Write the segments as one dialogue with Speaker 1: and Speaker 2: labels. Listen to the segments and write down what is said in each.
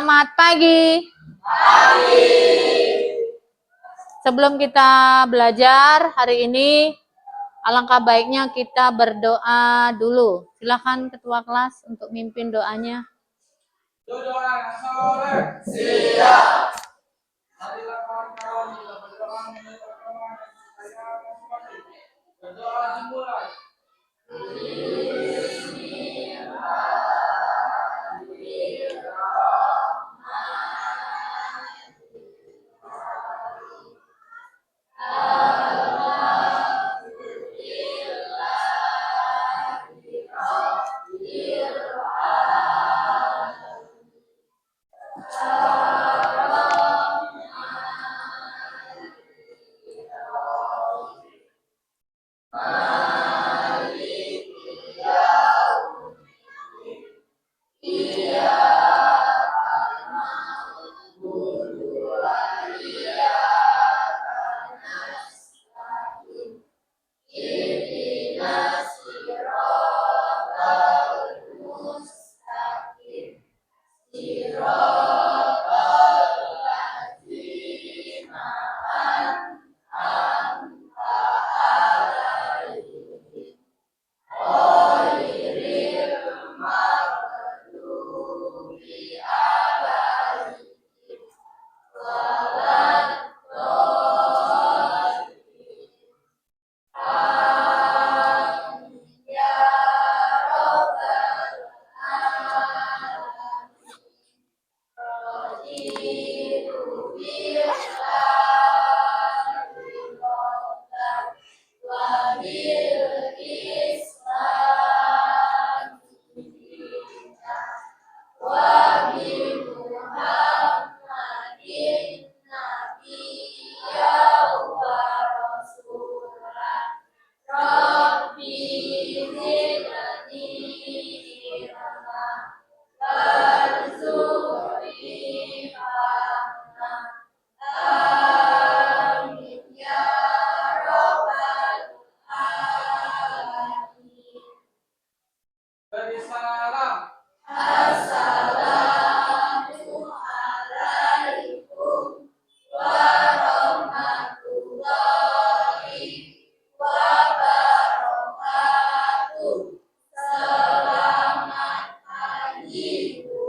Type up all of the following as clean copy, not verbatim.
Speaker 1: selamat pagi. Sebelum kita belajar hari ini, alangkah baiknya kita berdoa dulu. Silakan ketua kelas untuk mimpin doanya.
Speaker 2: Doa sore. Siap. Marilah kawan-kawan kita berdoa menurut pertolongan saya berdoa dimulai. Beri salam. Assalamualaikum warahmatullahi wabarakatuh. Selamat pagi, Bu.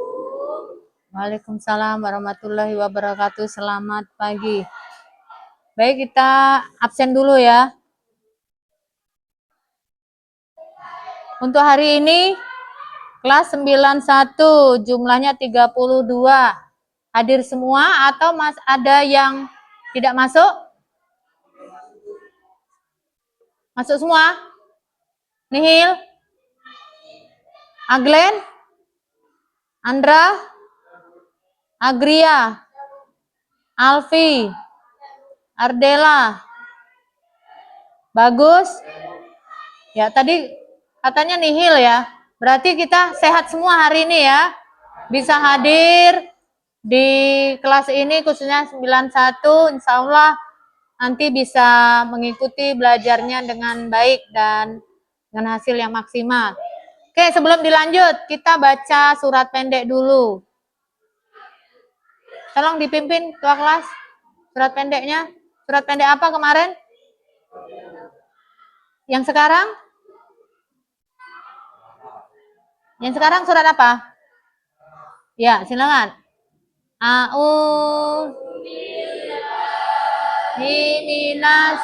Speaker 1: Waalaikumsalam warahmatullahi wabarakatuh. Selamat pagi. Baik, kita absen dulu ya. Untuk hari ini kelas 91 jumlahnya 32. Hadir semua atau ada yang tidak masuk? Masuk semua? Nihil? Aglen? Andra? Agria? Alfi? Ardela? Bagus? Ya, tadi katanya nihil ya. Berarti kita sehat semua hari ini ya. Bisa hadir di kelas ini khususnya 91, insya Allah nanti bisa mengikuti belajarnya dengan baik dan dengan hasil yang maksimal. Oke, sebelum dilanjut, kita baca surat pendek dulu. Tolong dipimpin ketua kelas surat pendeknya. Surat pendek apa kemarin? Yang sekarang? Yang sekarang surat apa? Ya, silakan. Minas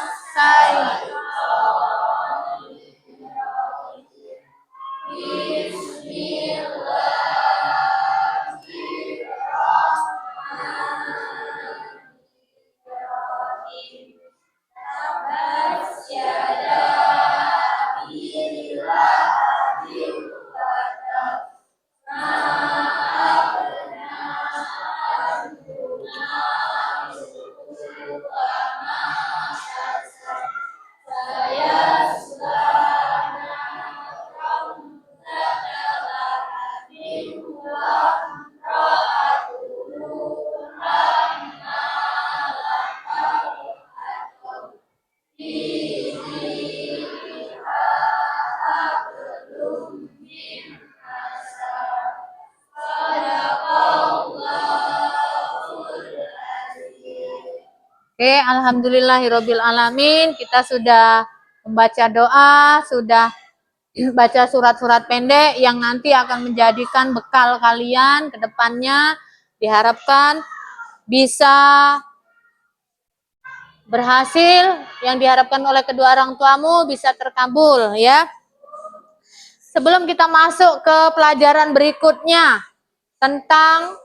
Speaker 1: Oke, alhamdulillahirabbil alamin. Kita sudah membaca doa, sudah baca surat-surat pendek yang nanti akan menjadikan bekal kalian ke depannya. Diharapkan bisa berhasil, yang diharapkan oleh kedua orang tuamu bisa terkabul ya. Sebelum kita masuk ke pelajaran berikutnya tentang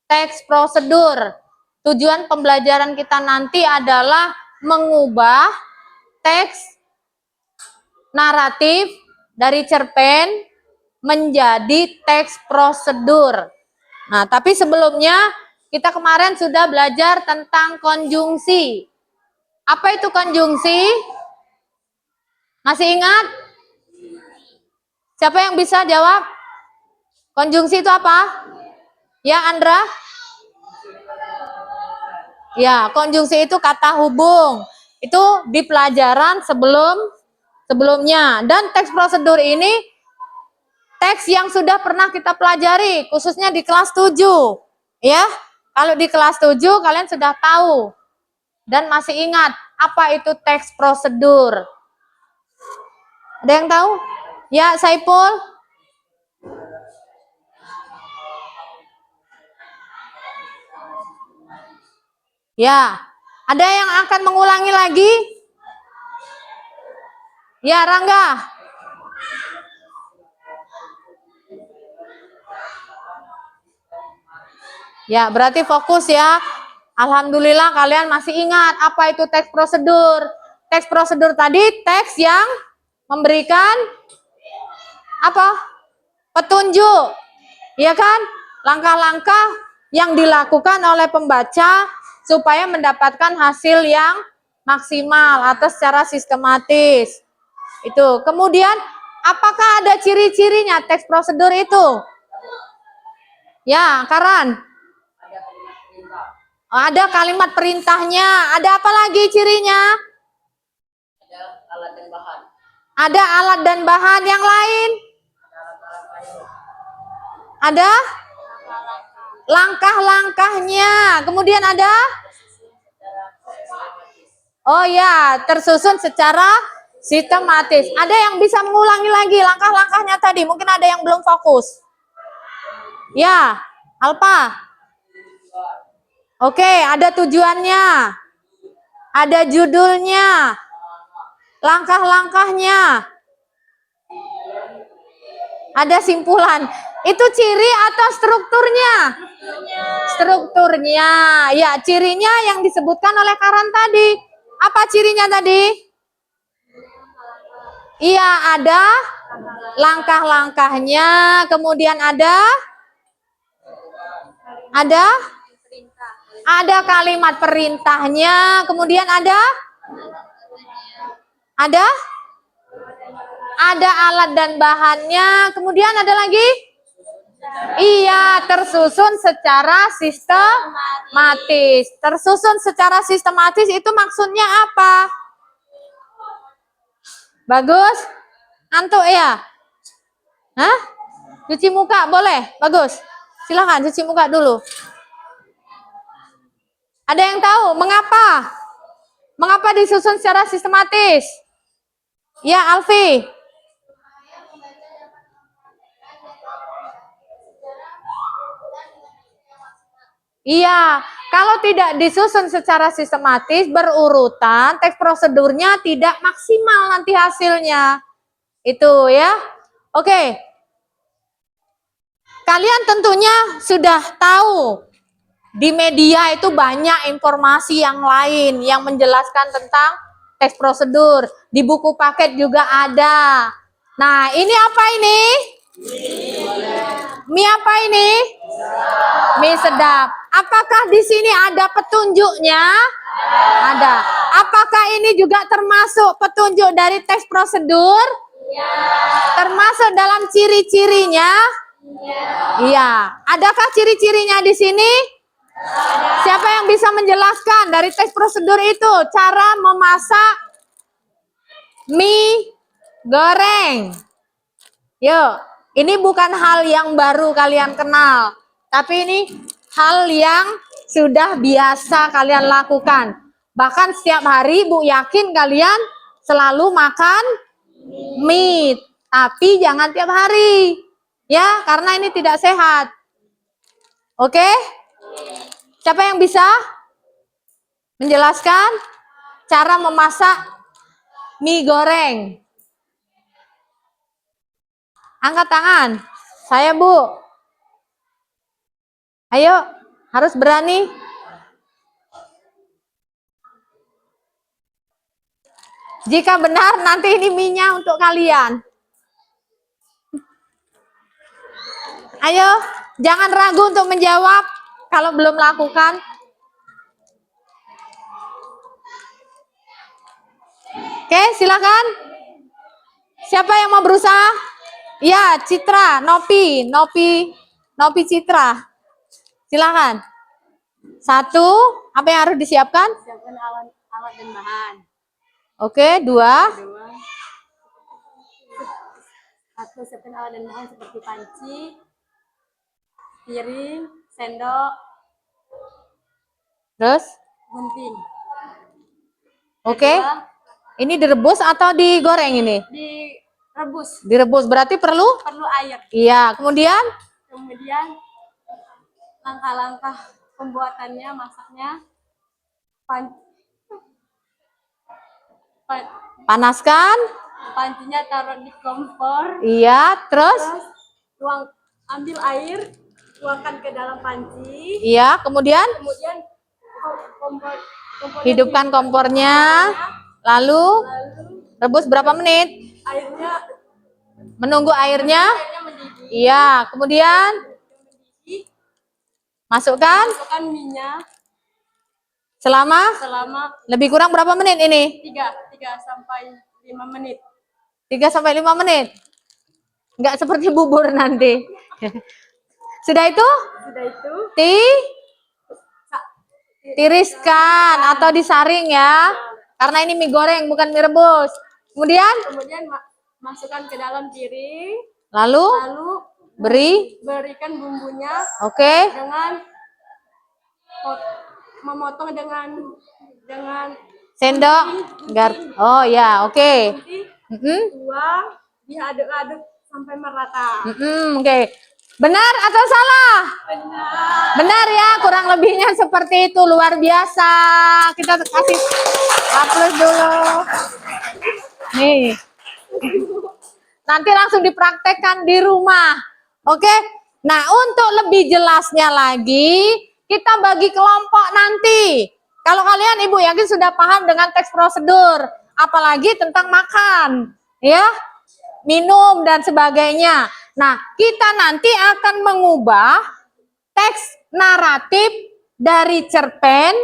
Speaker 1: teks prosedur, tujuan pembelajaran kita nanti adalah mengubah teks naratif dari cerpen menjadi teks prosedur. Nah, tapi sebelumnya kita kemarin sudah belajar tentang konjungsi. Apa itu konjungsi? Masih ingat? Siapa yang bisa jawab? Konjungsi itu apa? Ya, Andra? Ya, konjungsi itu kata hubung. Itu di pelajaran sebelumnya. Dan teks prosedur ini teks yang sudah pernah kita pelajari, khususnya di kelas 7. Ya, kalau di kelas 7 kalian sudah tahu dan masih ingat apa itu teks prosedur. Ada yang tahu? Ya, Saipul? Ya, ada yang akan mengulangi lagi? Ya, Rangga. Ya, berarti fokus ya. Alhamdulillah kalian masih ingat apa itu teks prosedur. Teks prosedur tadi teks yang memberikan apa? Petunjuk. Ya kan? Langkah-langkah yang dilakukan oleh pembaca supaya mendapatkan hasil yang maksimal atau secara sistematis. Itu. Kemudian, apakah ada ciri-cirinya teks prosedur itu? Ya, Karan. Ada kalimat perintahnya. Ada apa lagi cirinya?
Speaker 2: Ada alat dan bahan.
Speaker 1: Ada alat dan bahan yang lain. Ada langkah-langkahnya. Kemudian ada? Oh ya, tersusun secara sistematis. Ada yang bisa mengulangi lagi langkah-langkahnya tadi? Mungkin ada yang belum fokus. Ya, Alpa. Oke, ada tujuannya. Ada judulnya. Langkah-langkahnya. Ada simpulan. Itu ciri atau strukturnya? Strukturnya. Ya, cirinya yang disebutkan oleh Karan tadi. Apa cirinya tadi? Iya, ada langkah-langkahnya. Kemudian ada kalimat perintahnya. Kemudian ada alat dan bahannya. Kemudian ada lagi? Iya, tersusun secara sistematis. Tersusun secara sistematis itu maksudnya apa? Bagus? Antuk ya? Hah? Cuci muka boleh? Bagus. Silahkan cuci muka dulu. Ada yang tahu mengapa? Mengapa disusun secara sistematis? Ya, Alfi. Iya, kalau tidak disusun secara sistematis, berurutan, teks prosedurnya tidak maksimal nanti hasilnya. Itu ya. Oke. Kalian tentunya sudah tahu di media itu banyak informasi yang lain yang menjelaskan tentang teks prosedur. Di buku paket juga ada. Nah, ini apa ini? Mie apa ini? Mie sedap. Apakah di sini ada petunjuknya? Ada. Apakah ini juga termasuk petunjuk dari teks prosedur? Termasuk dalam ciri-cirinya? Iya. Adakah ciri-cirinya di sini? Siapa yang bisa menjelaskan dari teks prosedur itu cara memasak mie goreng? Yuk, ini bukan hal yang baru kalian kenal, tapi ini hal yang sudah biasa kalian lakukan. Bahkan setiap hari Bu yakin kalian selalu makan mie. Tapi jangan tiap hari. Ya, karena ini tidak sehat. Oke? Siapa yang bisa menjelaskan cara memasak mie goreng? Angkat tangan. Saya, Bu. Ayo, harus berani. Jika benar, nanti ini mie-nya untuk kalian. Ayo, jangan ragu untuk menjawab kalau belum melakukan. Oke, silakan. Siapa yang mau berusaha? Ya, Citra, Nopi Citra. Silakan. 1, apa yang harus disiapkan?
Speaker 2: Siapkan alat dan bahan.
Speaker 1: Oke, 2.
Speaker 2: 2. 1. Siapkan alat dan bahan seperti panci, piring, sendok,
Speaker 1: Terus?
Speaker 2: gunting.
Speaker 1: Oke. Ini direbus atau digoreng ini?
Speaker 2: Direbus.
Speaker 1: Direbus berarti perlu?
Speaker 2: Perlu air.
Speaker 1: Iya, kemudian?
Speaker 2: Kemudian langkah-langkah pembuatannya, masaknya.
Speaker 1: Panaskan.
Speaker 2: Pancinya taruh di kompor.
Speaker 1: Iya, terus?
Speaker 2: Ambil air, tuangkan ke dalam panci.
Speaker 1: Iya, kemudian?
Speaker 2: Kemudian
Speaker 1: Hidupkan kompornya. Lalu rebus berapa menit?
Speaker 2: Airnya
Speaker 1: Menunggu airnya?
Speaker 2: mendidih.
Speaker 1: Iya, kemudian masukkan
Speaker 2: minyak
Speaker 1: selama lebih kurang berapa menit ini?
Speaker 2: 3 sampai 5 menit.
Speaker 1: 3 sampai 5 menit. Enggak seperti bubur nanti. Sudah itu?
Speaker 2: Sudah itu
Speaker 1: tiriskan atau disaring ya. Karena ini mie goreng bukan mie rebus. Kemudian
Speaker 2: masukkan ke dalam piring.
Speaker 1: Lalu
Speaker 2: berikan bumbunya.
Speaker 1: Oke.
Speaker 2: Dengan memotong dengan
Speaker 1: sendok. Oh ya, oke.
Speaker 2: Tuang, diaduk-aduk sampai merata.
Speaker 1: Oke. Benar atau salah?
Speaker 2: Benar.
Speaker 1: Benar ya, kurang lebihnya seperti itu. Luar biasa. Kita kasih aplaus dulu. Nih. Nanti langsung dipraktekkan di rumah. Oke. Nah, untuk lebih jelasnya lagi, kita bagi kelompok nanti. Kalau kalian Ibu yakin sudah paham dengan teks prosedur, apalagi tentang makan, ya, minum dan sebagainya. Nah, kita nanti akan mengubah teks naratif dari cerpen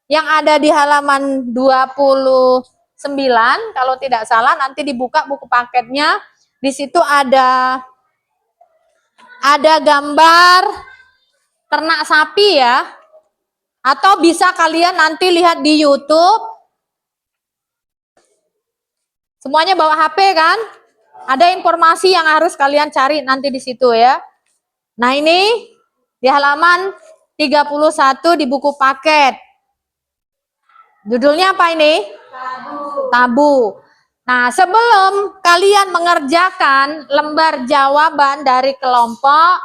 Speaker 1: yang ada di halaman 29, kalau tidak salah nanti dibuka buku paketnya. Di situ ada gambar ternak sapi ya. Atau bisa kalian nanti lihat di YouTube. Semuanya bawa HP kan? Ada informasi yang harus kalian cari nanti di situ ya. Nah, ini di halaman 31 di buku paket. Judulnya apa ini? Tabu. Nah, sebelum kalian mengerjakan lembar jawaban dari kelompok,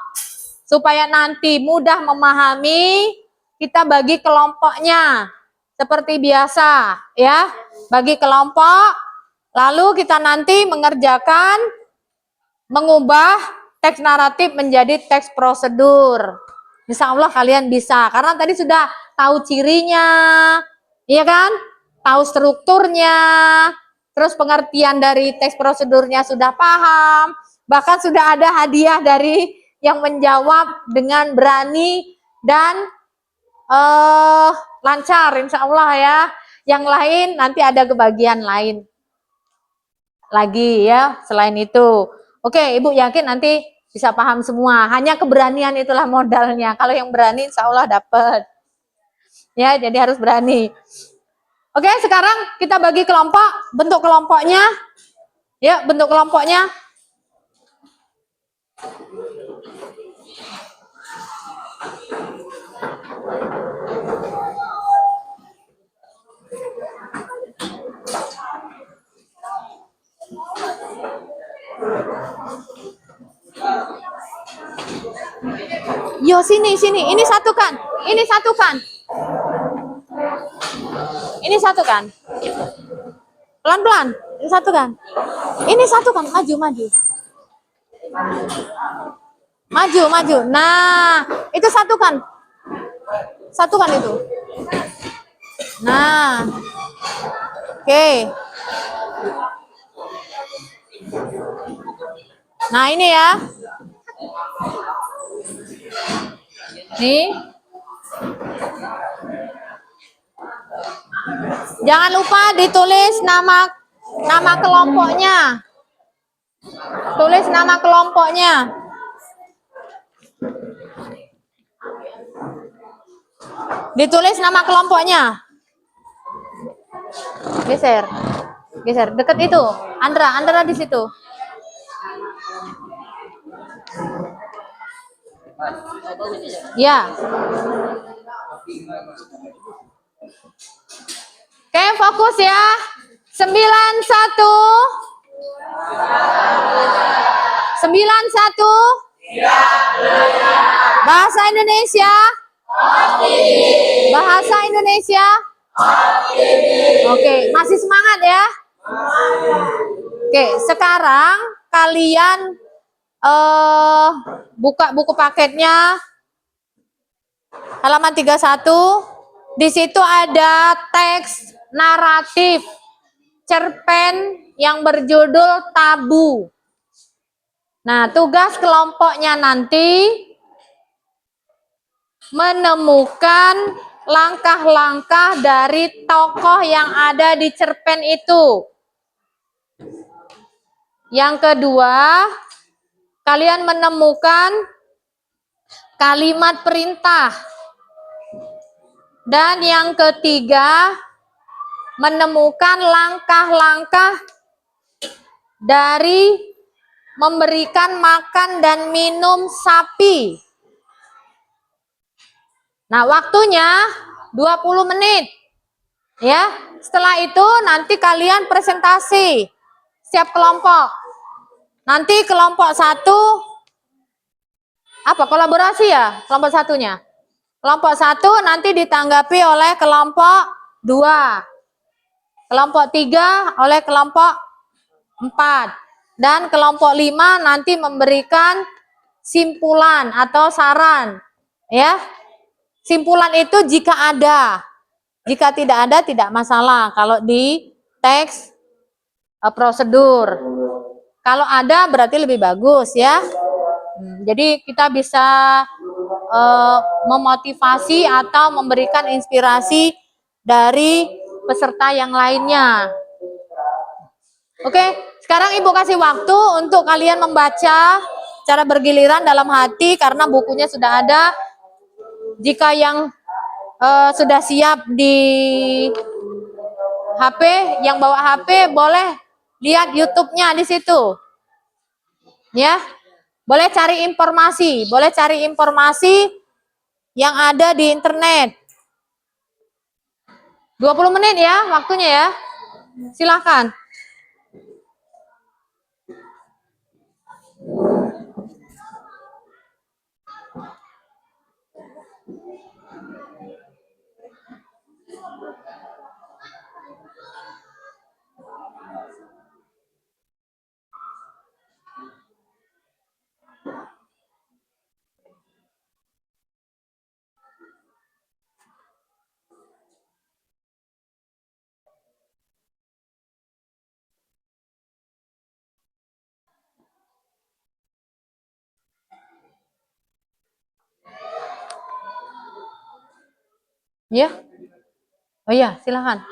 Speaker 1: supaya nanti mudah memahami, kita bagi kelompoknya. Seperti biasa, ya. Bagi kelompok, lalu kita nanti mengerjakan, mengubah teks naratif menjadi teks prosedur. Insya Allah kalian bisa, karena tadi sudah tahu cirinya, iya kan? Tahu strukturnya, terus pengertian dari teks prosedurnya sudah paham, bahkan sudah ada hadiah dari yang menjawab dengan berani dan lancar, insya Allah ya. Yang lain nanti ada kebagian lain lagi ya, selain itu. Oke, Ibu yakin nanti bisa paham semua. Hanya keberanian itulah modalnya. Kalau yang berani insya Allah dapat. Ya, jadi harus berani. Oke, sekarang kita bagi kelompok. Bentuk kelompoknya. Ya, bentuk kelompoknya. Yo, sini, sini. Ini satukan. Ini satukan. Ini satukan. Pelan-pelan. Ini satukan. Ini satukan. Maju, maju. Maju, maju. Nah, itu satukan. Satukan itu. Nah. Oke. Nah, ini ya. Nih. Jangan lupa ditulis nama kelompoknya. Tulis nama kelompoknya. Ditulis nama kelompoknya. Geser. Geser. Deket itu. Andra di situ. Ya. Oke, fokus ya. 91 Bahasa Indonesia. Bahasa Indonesia. Oke, masih semangat ya? Oke, sekarang kalian buka buku paketnya halaman 31. Di situ ada teks naratif cerpen yang berjudul Tabu. Nah, tugas kelompoknya nanti menemukan langkah-langkah dari tokoh yang ada di cerpen itu. Yang kedua, kalian menemukan kalimat perintah. Dan yang ketiga, menemukan langkah-langkah dari memberikan makan dan minum sapi. Nah, waktunya 20 menit. Ya, setelah itu nanti kalian presentasi setiap kelompok. Nanti kelompok 1 kolaborasi ya, kelompok satunya. Kelompok 1 nanti ditanggapi oleh kelompok 2. Kelompok 3 oleh kelompok 4. Dan kelompok 5 nanti memberikan simpulan atau saran. Ya. Simpulan itu jika ada. Jika tidak ada tidak masalah kalau di teks prosedur. Kalau ada berarti lebih bagus ya. Jadi kita bisa memotivasi atau memberikan inspirasi dari peserta yang lainnya. Oke, sekarang Ibu kasih waktu untuk kalian membaca cara bergiliran dalam hati karena bukunya sudah ada. Jika yang sudah siap di HP, yang bawa HP boleh lihat YouTube-nya di situ. Ya. Boleh cari informasi yang ada di internet. 20 menit ya waktunya ya. Silakan. Ya. Oh iya, silakan.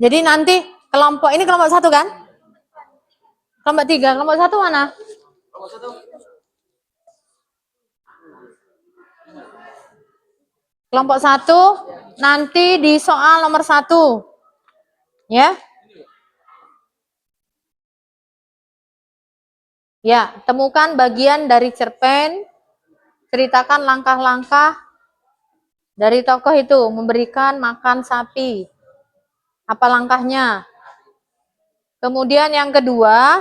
Speaker 1: Jadi nanti kelompok ini kelompok 1 kan? Kelompok 3, kelompok 1 mana? Kelompok 1 nanti di soal nomor 1. Ya. Ya, temukan bagian dari cerpen, ceritakan langkah-langkah dari tokoh itu memberikan makan sapi. Apa langkahnya? Kemudian yang kedua,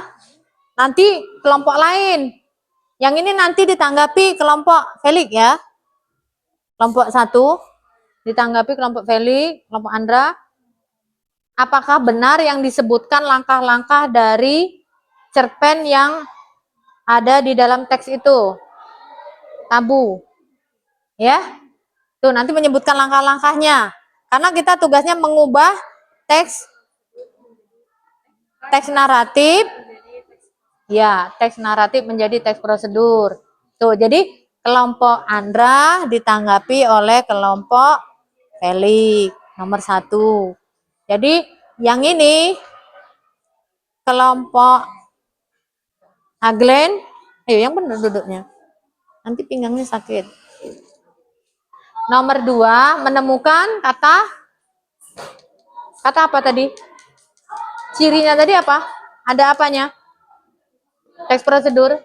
Speaker 1: nanti kelompok lain. Yang ini nanti ditanggapi kelompok Felix ya. Kelompok 1 ditanggapi kelompok Felix, kelompok Andra. Apakah benar yang disebutkan langkah-langkah dari cerpen yang ada di dalam teks itu? Tabu. Ya. Tuh, nanti menyebutkan langkah-langkahnya. Karena kita tugasnya mengubah teks naratif. Ya, teks naratif menjadi teks prosedur. Tuh, jadi kelompok Andra ditanggapi oleh kelompok Felix nomor 1. Jadi yang ini kelompok Aglen, ayo yang benar duduknya. Nanti pinggangnya sakit. Nomor 2, menemukan kata apa tadi? Cirinya tadi apa? Ada apanya? Teks prosedur.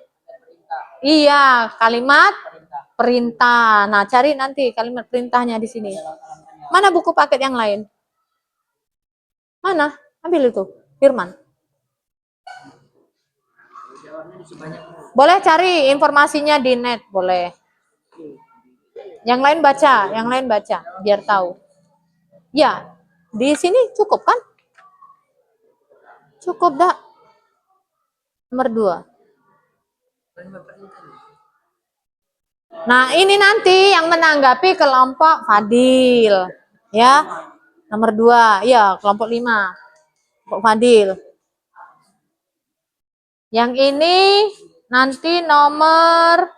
Speaker 1: Iya, kalimat perintah. Nah, cari nanti kalimat perintahnya di sini. Mana buku paket yang lain? Mana? Ambil itu, Firman. Boleh cari informasinya di net, boleh. Yang lain baca, biar tahu. Ya, di sini cukup kan? Cukup dah. Nomor 2. Nah, ini nanti yang menanggapi kelompok Fadil. Ya, nomor 2. Ya, kelompok 5. Kelompok Fadil. Yang ini nanti nomor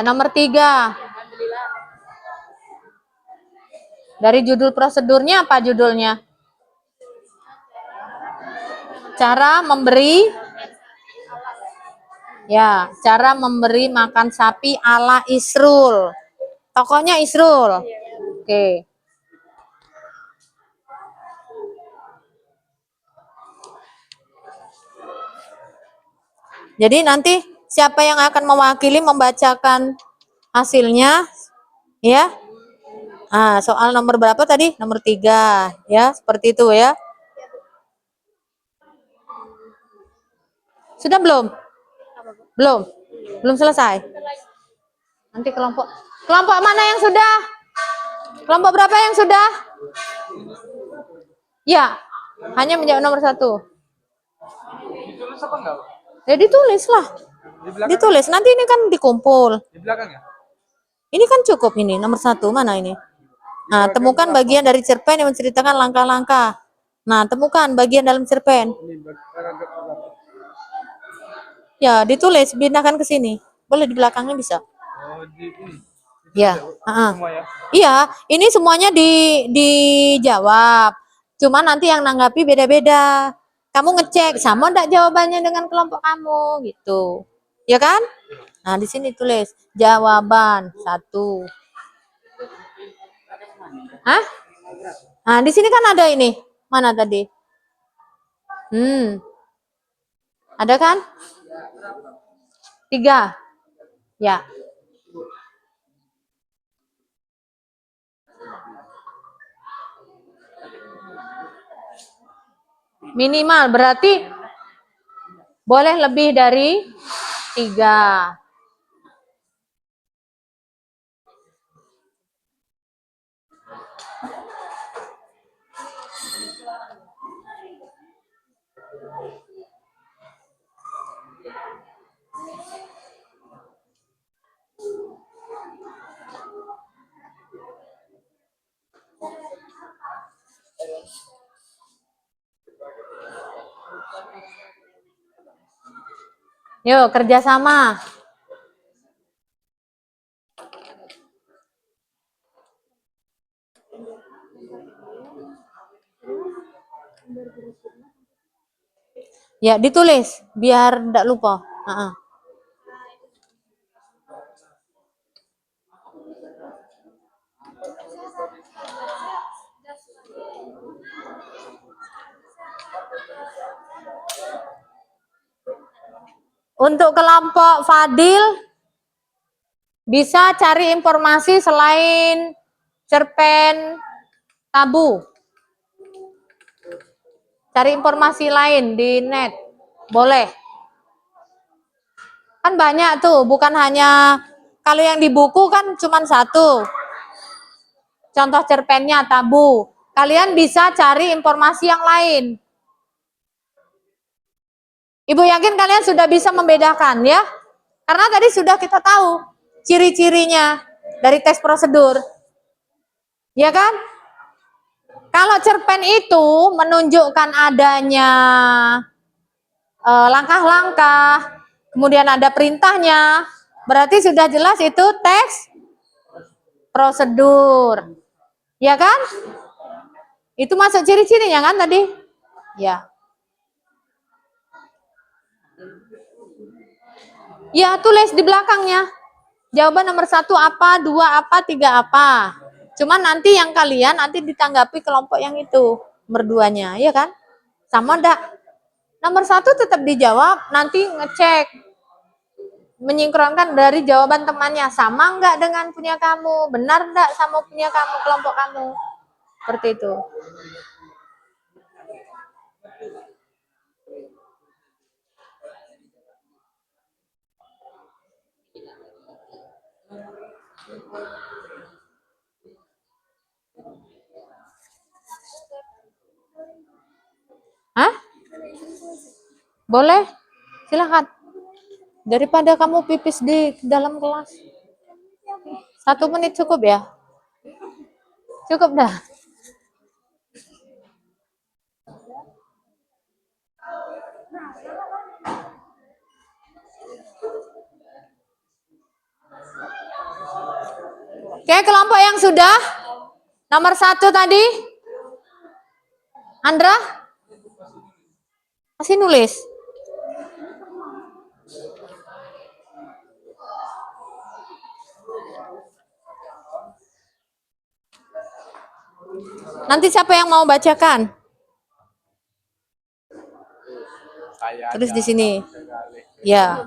Speaker 1: nomor 3. Dari judul prosedurnya apa judulnya? Cara memberi makan sapi ala Isrul. Tokohnya Isrul. Oke. Jadi nanti siapa yang akan mewakili membacakan hasilnya? Ya. Nah, soal nomor berapa tadi? Nomor 3. Ya, seperti itu ya. Sudah belum? Belum selesai. Nanti kelompok mana yang sudah? Kelompok berapa yang sudah? Ya, hanya menjawab nomor 1.
Speaker 3: Ditulis apa enggak?
Speaker 1: Ya ditulis lah. Ditulis. Nanti ini kan dikumpul.
Speaker 3: Di belakang ya?
Speaker 1: Ini kan cukup ini nomor 1. Mana ini? Nah, temukan bagian dari cerpen yang menceritakan langkah-langkah. Nah, temukan bagian dalam cerpen. Ya, ditulis, pindahkan ke sini. Boleh di belakangnya bisa.
Speaker 3: Oh, di ini.
Speaker 1: Ya.
Speaker 3: Semua ya?
Speaker 1: Iya, ini semuanya dijawab. Cuma nanti yang nanggapi beda-beda. Kamu ngecek sama enggak jawabannya dengan kelompok kamu gitu. Ya kan? Nah, di sini tulis jawaban 1. Hah? Nah, di sini kan ada ini. Mana tadi? Ada kan? 3. Ya. Minimal berarti boleh lebih dari 3. Yuk, kerjasama. Ya, ditulis biar tidak lupa. Untuk kelompok Fadil, bisa cari informasi selain cerpen tabu. Cari informasi lain di net. Boleh. Kan banyak tuh, bukan hanya, kalau yang di buku kan cuma satu. Contoh cerpennya tabu. Kalian bisa cari informasi yang lain. Ibu yakin kalian sudah bisa membedakan ya? Karena tadi sudah kita tahu ciri-cirinya dari tes prosedur. Ya kan? Kalau cerpen itu menunjukkan adanya langkah-langkah, kemudian ada perintahnya, berarti sudah jelas itu tes prosedur. Ya kan? Itu masuk ciri-cirinya kan tadi? Ya. Ya, tulis di belakangnya. Jawaban nomor 1 apa, 2 apa, 3 apa. Cuman nanti yang kalian nanti ditanggapi kelompok yang itu, nomor 2-nya, ya kan? Sama enggak? Nomor 1 tetap dijawab, nanti ngecek. Menyingkronkan dari jawaban temannya, sama enggak dengan punya kamu? Benar enggak sama punya kamu, kelompok kamu? Seperti itu. Hah? Boleh? Silakan. Daripada kamu pipis di dalam kelas. 1 menit cukup ya? Cukup dah. Oke, kelompok yang sudah nomor 1 tadi, Andra, masih nulis. Nanti siapa yang mau bacakan? Terus di sini. Ya.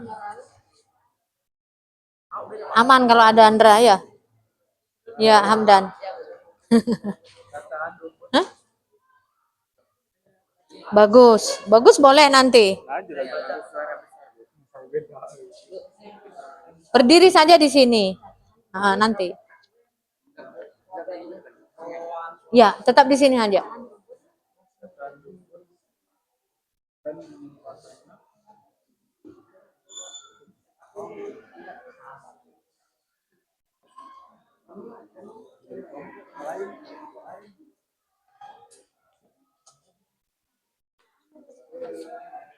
Speaker 1: Aman kalau ada Andra ya. Ya, Hamdan. Hah? Bagus. Bagus boleh nanti. Berdiri saja di sini. Nanti. Ya, tetap di sini aja.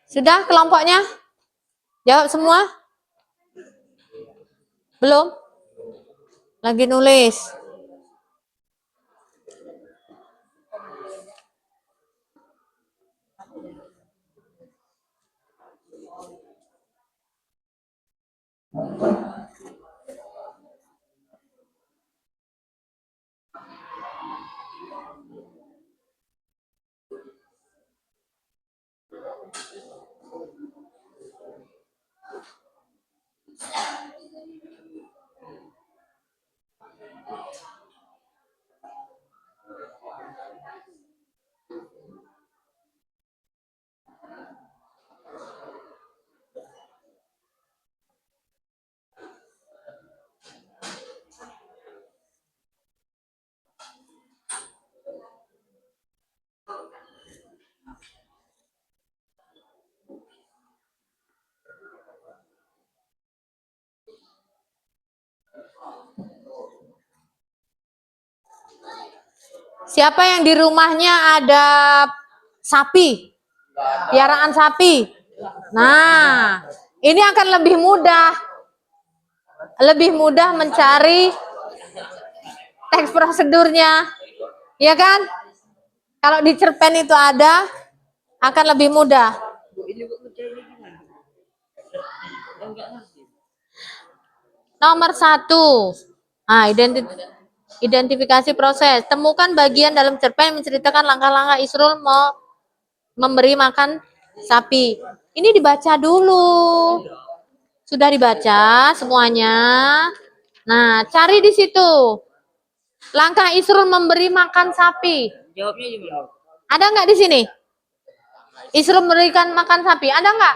Speaker 1: Sudah kelompoknya? Jawab semua? Belum? Lagi nulis. Siapa yang di rumahnya ada sapi? Piaraan sapi. Nah, Ini akan lebih mudah mencari teks prosedurnya, ya kan? Kalau di cerpen itu ada, akan lebih mudah. Nomor 1, nah, identifikasi proses. Temukan bagian dalam cerpen yang menceritakan langkah-langkah Isrul mau memberi makan sapi. Ini dibaca dulu. Sudah dibaca semuanya. Nah, cari di situ. Langkah Isrul memberi makan sapi.
Speaker 4: Jawabnya gimana?
Speaker 1: Ada nggak di sini? Isrul memberikan makan sapi. Ada nggak?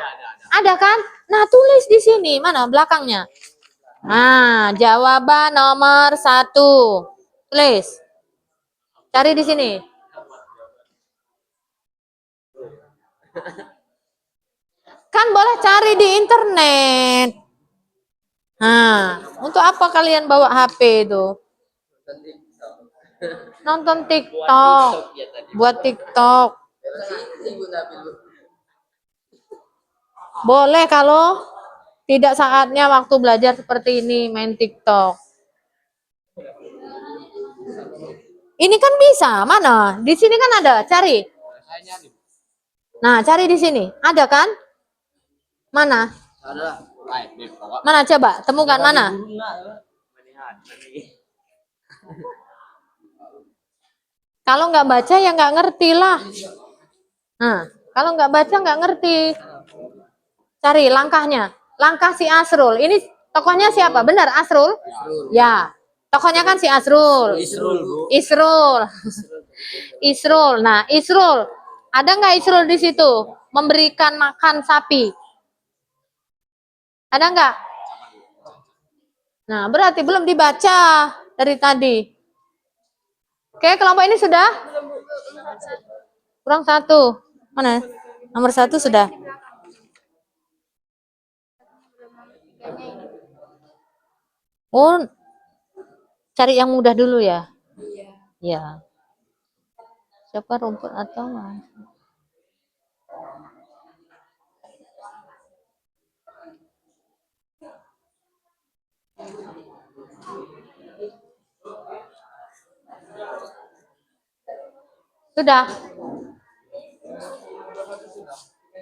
Speaker 1: Ada kan? Nah, tulis di sini. Mana belakangnya? Nah, jawaban nomor 1. Tulis. Cari di sini. Kan boleh cari di internet. Nah, untuk apa kalian bawa HP itu? Nonton TikTok. Buat TikTok. Boleh kalau tidak saatnya waktu belajar seperti ini main TikTok. Ini kan bisa, mana? Di sini kan ada, cari. Nah, cari di sini. Ada kan? Mana? Mana coba, temukan mana? Kalau nggak baca ya nggak ngerti lah. Nah, kalau nggak baca nggak ngerti. Cari langkahnya. Langkah si Asrul. Ini tokohnya siapa? Benar, Asrul? Ya. Tokohnya kan si Asrul. Isrul. Isrul. Nah, Isrul. Ada nggak Isrul di situ? Memberikan makan sapi. Ada nggak? Nah, berarti belum dibaca dari tadi. Oke, kelompok ini sudah? Kurang 1. Mana? Nomor 1 sudah. Oh, cari yang mudah dulu ya? Iya. Siapa rumput atau mas? Sudah?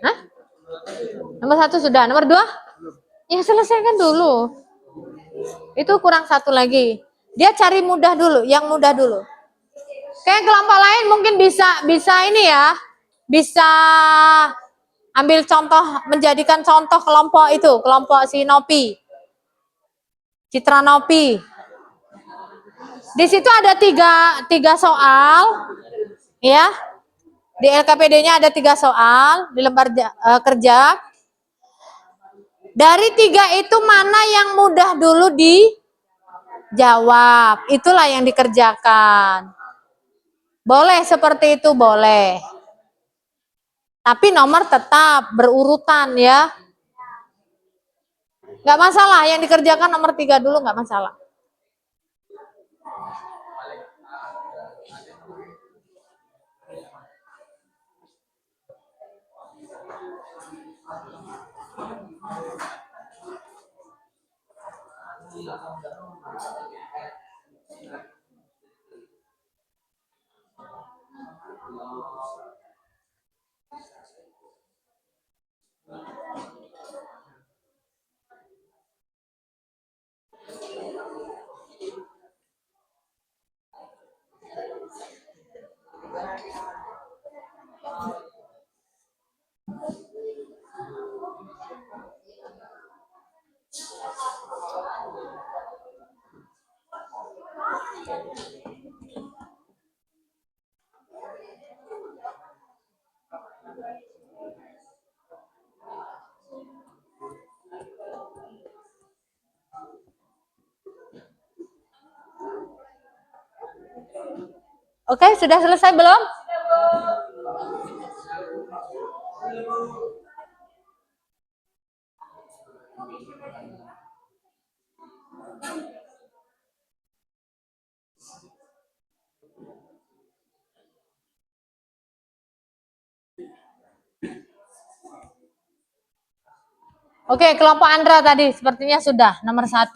Speaker 1: Hah? Nomor 1 sudah. Nomor 2? Ya selesaikan dulu. Itu kurang 1 lagi. Dia cari mudah dulu, yang mudah dulu. Kayak kelompok lain mungkin bisa ini ya. Bisa ambil contoh, menjadikan contoh kelompok itu, kelompok si Nopi. Citra Nopi. Di situ ada tiga soal, ya. Di LKPD-nya ada 3 soal di lembar kerja. Dari 3 itu mana yang mudah dulu dijawab? Itulah yang dikerjakan. Boleh seperti itu, boleh. Tapi nomor tetap berurutan ya. Nggak masalah, yang dikerjakan nomor 3 dulu nggak masalah. Oke, sudah selesai belum? Oke, kelompok Andra tadi sepertinya sudah nomor 1.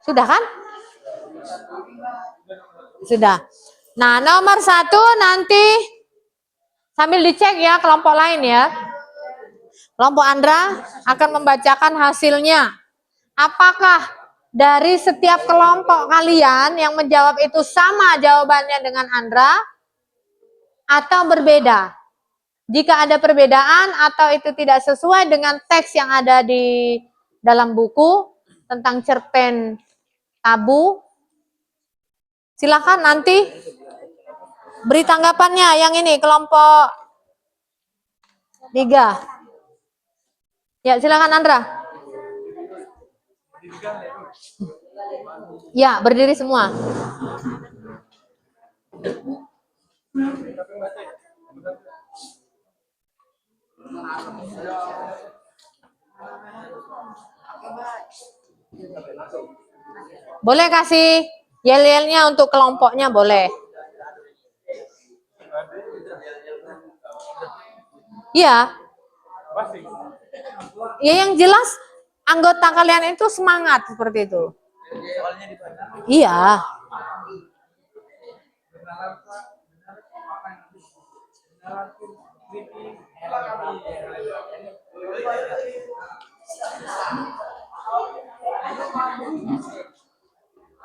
Speaker 1: Sudah kan? Sudah. Nah, nomor 1 nanti sambil dicek ya kelompok lain ya. Kelompok Andra akan membacakan hasilnya. Apakah dari setiap kelompok kalian yang menjawab itu sama jawabannya dengan Andra atau berbeda? Jika ada perbedaan atau itu tidak sesuai dengan teks yang ada di dalam buku tentang cerpen tabu, silakan nanti beri tanggapannya. Yang ini kelompok 3. Ya, silakan Andra. Ya, berdiri semua. Boleh kasih yel-yelnya untuk kelompoknya, boleh. Iya. Ya, yang jelas anggota kalian itu semangat seperti itu. Iya.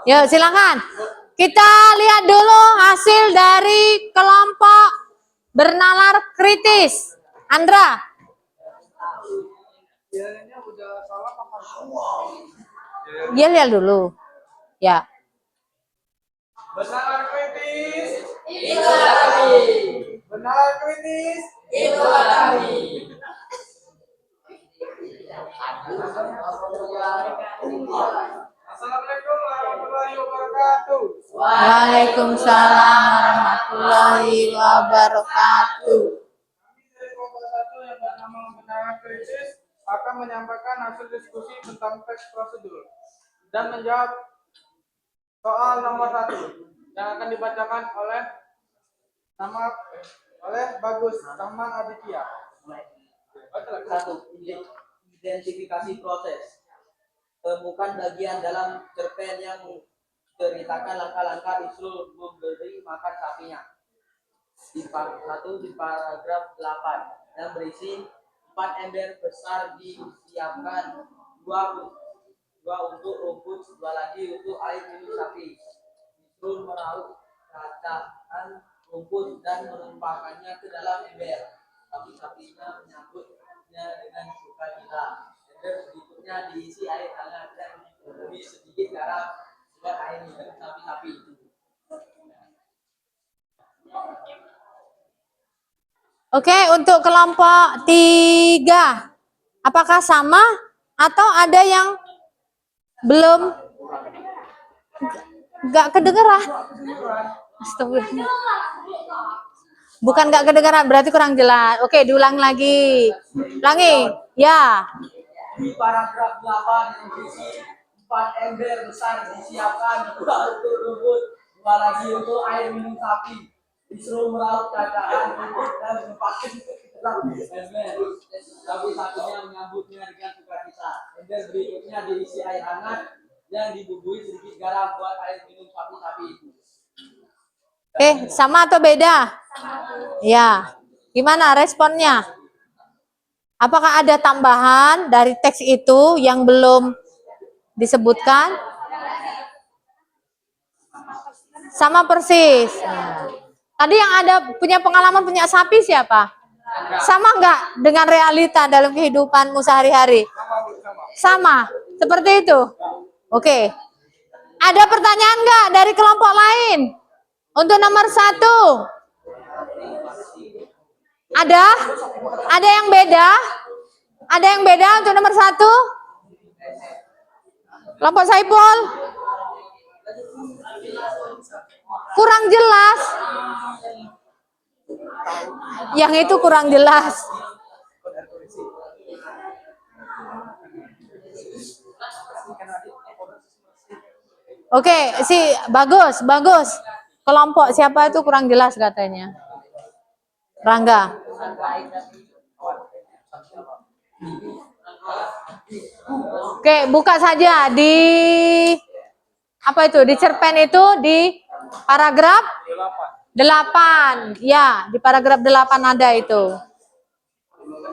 Speaker 1: Yuk, silakan. Kita lihat dulu hasil dari kelompok bernalar kritis. Andra. Yel dulu. Ya.
Speaker 3: Benar kritis. Itulah kami. Benar kritis. Itulah kami. Assalamualaikum warahmatullahi wabarakatuh.
Speaker 1: Waalaikumsalam warahmatullahi wabarakatuh.
Speaker 3: Kami dari kelompok 1 yang bernama Benar Kritis akan menyampaikan hasil diskusi tentang teks prosedur dan menjawab soal nomor 1 yang akan dibacakan oleh Bagus Rahman Aditya.
Speaker 4: 1. Identifikasi proses. Temukan bagian dalam cerpen yang menceritakan langkah-langkah Isrul memberi makan sapinya. Di paragraf 8 yang berisi 4 ember besar disiapkan, 2 untuk rumput, 2 lagi untuk air minum sapi. Isrul meraup cacaan rumput dan menumpahkannya ke dalam ember. Sapi-sapinya menyambutnya dengan sukacita. Ember berikutnya diisi air hangat dan lebih sedikit garam buat air minum sapi-sapi.
Speaker 1: Oke, untuk kelompok 3, apakah sama atau ada yang belum nggak kedengeran? Astagfirullah. Bukan nggak kedengeran, berarti kurang jelas. Oke, diulang lagi. Ulangi. Ya.
Speaker 4: Di paragraf 8 yang berisi 4 ember besar disiapkan, 2 untuk rumput, 2 lagi untuk air minum sapi. Disuruh meraup cacaan rumput dan menumpahkan ke dalam ember. Sapi-sapinya menyambutnya dengan sukacita. Ember berikutnya diisi air hangat yang dibumbui sedikit garam buat air minum sapi-sapi itu.
Speaker 1: Sama atau beda? Ya. Gimana responnya? Apakah ada tambahan dari teks itu yang belum disebutkan? Sama persis. Nah. Tadi yang ada punya pengalaman punya sapi siapa? Sama nggak dengan realita dalam kehidupanmu sehari-hari? Sama. Seperti itu? Oke. Ada pertanyaan nggak dari kelompok lain? Untuk nomor 1. Ada? Ada yang beda? Ada yang beda untuk nomor 1? Kelompok Saipul? Kurang jelas. Yang itu kurang jelas. Oke, bagus. Kelompok siapa itu kurang jelas katanya? Rangga. Oke, buka saja di apa itu? Di cerpen itu di paragraf 8. Ya, di paragraf 8 ada itu.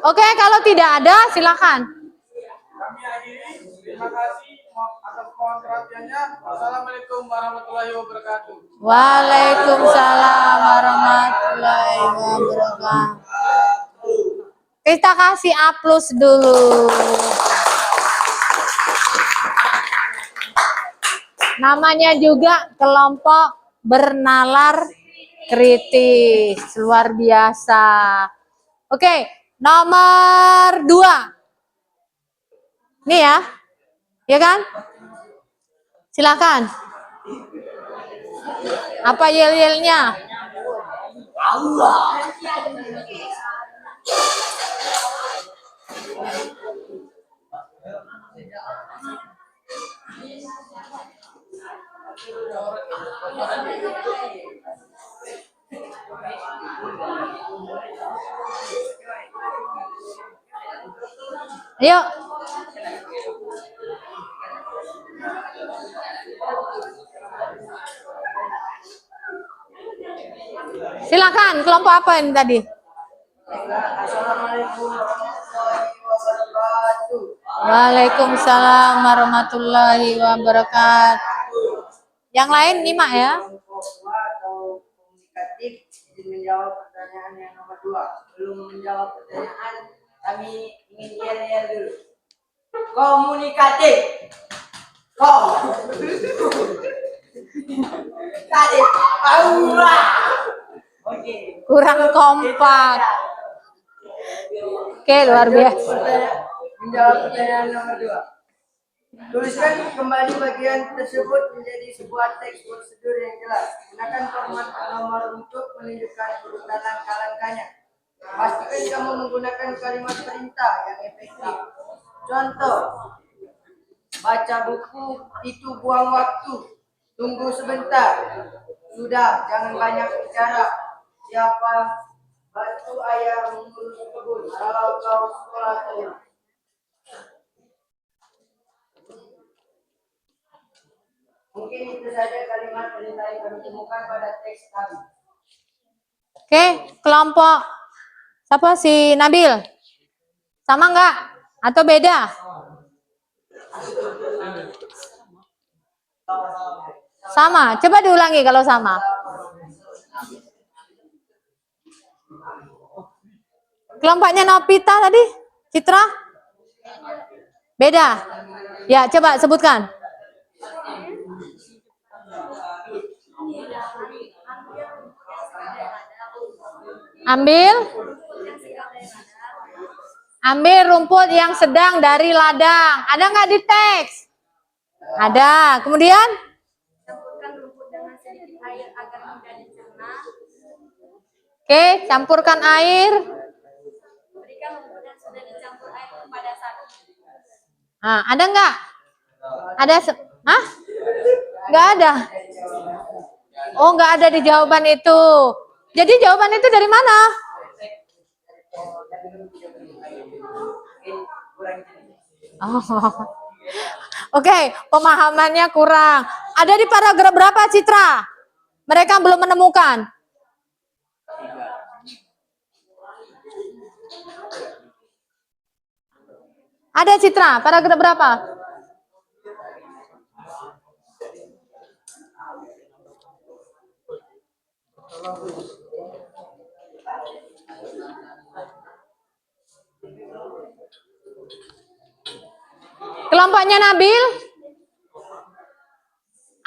Speaker 1: Oke, kalau tidak ada silakan.
Speaker 3: Kami akhiri. Terima kasih atas mohon perhatiannya. Wassalamualaikum warahmatullahi wabarakatuh.
Speaker 1: Waalaikumsalam warahmatullahi wabarakatuh. Kita kasih aplaus dulu. Namanya juga kelompok bernalar kritis. Luar biasa. Oke, nomor 2. Nih ya. Ya kan? Silakan. Apa yel-yelnya? Yuk. Silakan, kelompok apa ini tadi?
Speaker 4: Assalamualaikum warahmatullahi wabarakatuh.
Speaker 1: Waalaikumsalam warahmatullahi wabarakatuh. Yang lain nyimak ya.
Speaker 4: Kelompok A atau komunikatif izin menjawab pertanyaan yang nomor 2. Belum menjawab pertanyaan, kami ingin yel-yel dulu. Komunikatif. Komunikatif. Allah. Oke.
Speaker 1: Kurang kompak. Oke, luar biasa.
Speaker 4: Menjawab pertanyaan nomor 2. Tuliskan kembali bagian tersebut menjadi sebuah teks prosedur yang jelas. Gunakan format nomor untuk menunjukkan urutan langkah-langkahnya. Pastikan kamu menggunakan kalimat perintah yang efektif. Contoh, baca buku itu buang waktu. Tunggu sebentar. Sudah, jangan banyak bicara. Siapa bantu ayah mengurus kebun kalau kau sekolah terus. Mungkin itu saja kalimat perintah yang kami temukan pada teks kami.
Speaker 1: Oke, kelompok siapa si Nabil? Sama enggak? Atau beda? Sama. Coba diulangi kalau sama. Kelompoknya Novita tadi? Citra? Beda? Ya, coba sebutkan. Ambil rumput yang sedang dari ladang. Ada nggak di teks? Ada. Kemudian?
Speaker 2: Campurkan rumput dengan sedikit air agar mudah dicerna.
Speaker 1: Oke, campurkan air.
Speaker 2: Berikan rumput yang sudah dicampur air kepada sapi.
Speaker 1: Nah, ada nggak? Ada? Hah? Nggak ada. Oh, nggak ada di jawaban itu. Jadi jawaban itu dari mana? Oh. Oke, pemahamannya kurang. Ada di paragraf berapa, Citra? Mereka belum menemukan. Ada, Citra, paragraf berapa? Kelompoknya Nabil?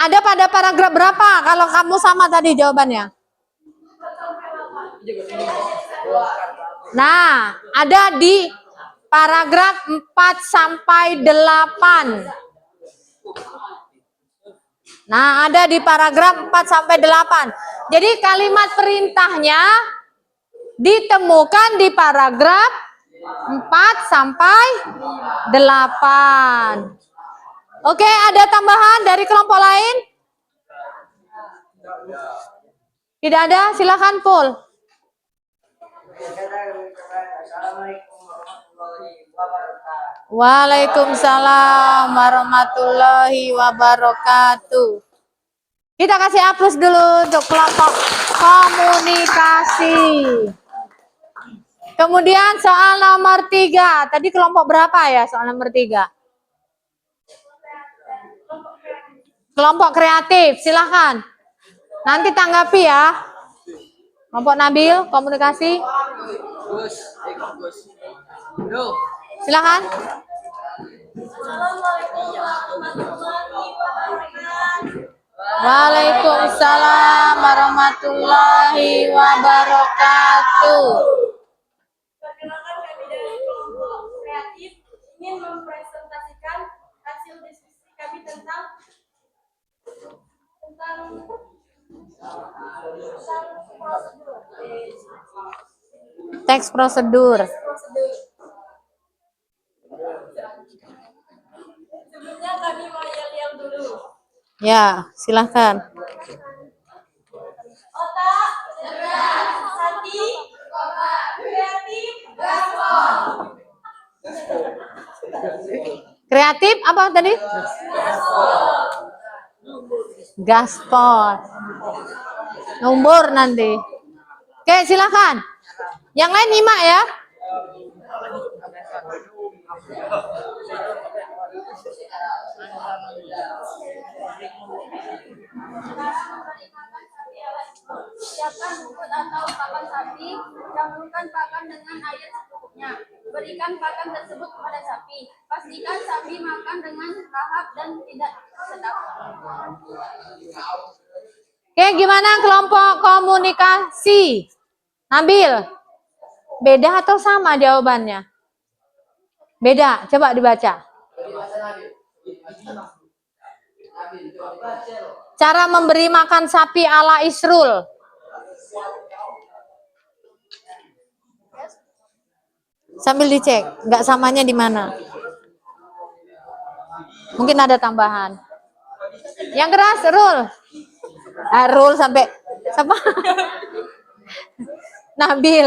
Speaker 1: Ada pada paragraf berapa? Kalau kamu sama tadi jawabannya. Nah, ada di paragraf 4 sampai 8. Nah, ada di paragraf 4 sampai 8. Jadi kalimat perintahnya ditemukan di paragraf 4 sampai 8. Oke, ada tambahan dari kelompok lain? Tidak ada, silakan Pul.
Speaker 4: Assalamualaikum warahmatullahi wabarakatuh.
Speaker 1: Waalaikumsalam warahmatullahi wabarakatuh. Kita kasih aplaus dulu untuk kelompok komunikasi. Kemudian soal nomor 3. Tadi kelompok berapa ya soal nomor 3? Kelompok kreatif, silahkan. Nanti tanggapi ya. Kelompok Nabil, komunikasi. Silahkan. Waalaikumsalam warahmatullahi wabarakatuh.
Speaker 2: Perkenalkan kami dari kelompok kreatif ingin mempresentasikan hasil diskusi kami tentang prosedur.
Speaker 1: Teks prosedur.
Speaker 2: Sebelumnya kami mau yel-yel dulu.
Speaker 1: Ya, silahkan.
Speaker 2: Otak, cerdas, hati, kreatif, gaspol.
Speaker 1: Kreatif apa tadi? Gaspol. Nomor nanti. Oke, silahkan. Yang lain nyimak ya.
Speaker 2: Siapkan bungkus atau pakan sapi, dahulukan pakan dengan air secukupnya. Berikan pakan tersebut kepada sapi. Pastikan sapi makan dengan lahap dan tidak sedap.
Speaker 1: Oke, gimana kelompok komunikasi? Nabil, beda atau sama jawabannya? Beda, coba dibaca. Cara memberi makan sapi ala Isrul. Sambil dicek, nggak samanya di mana. Mungkin ada tambahan. Yang keras, Rul. Rul sampai siapa? Nabil.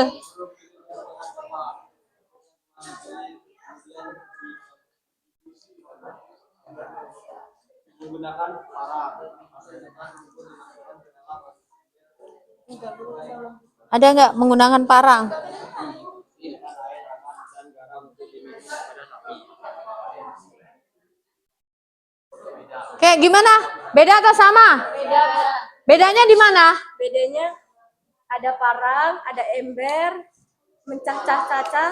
Speaker 3: Menggunakan parang.
Speaker 1: Ada nggak menggunakan parang? Oke, gimana? Beda atau sama?
Speaker 2: Beda.
Speaker 1: Bedanya di mana?
Speaker 2: Bedanya ada parang, ada ember, mencacah-cacah.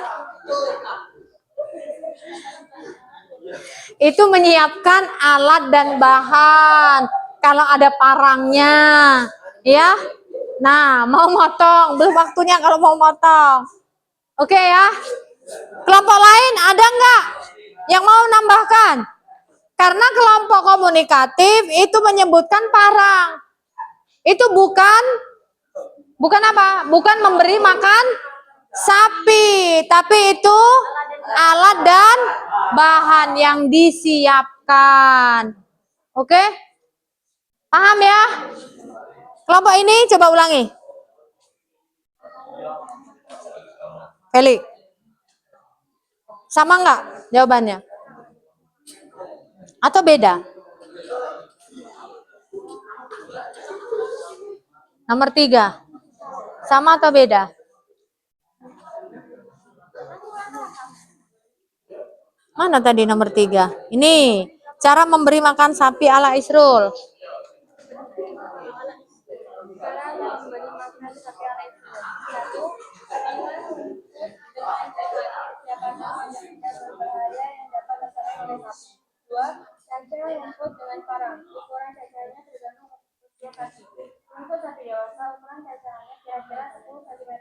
Speaker 1: Itu menyiapkan alat dan bahan. Kalau ada parangnya, ya. Nah, mau motong, belum waktunya kalau mau motong. Oke ya. Kelompok lain ada nggak yang mau nambahkan? Karena kelompok komunikatif itu menyebutkan parang. Itu bukan apa? Bukan memberi makan sapi, tapi itu alat dan bahan yang disiapkan. Oke? Paham ya? Kelompok ini coba ulangi. Felix. Sama nggak jawabannya? Atau beda? Nomor 3. Sama atau beda? Mana tadi nomor 3? Ini, cara memberi makan sapi ala Isrul.
Speaker 2: Cara memberi makan sapi ala itu. 1. Dengan siapkan dan berbahaya yang dapat terserang oleh sapi. 2. Cacah rumput dengan parang. Ukuran cacahnya tergantung usia sapi. Untuk sapi dewasa, ukuran cacahnya kira-kira 10 cm.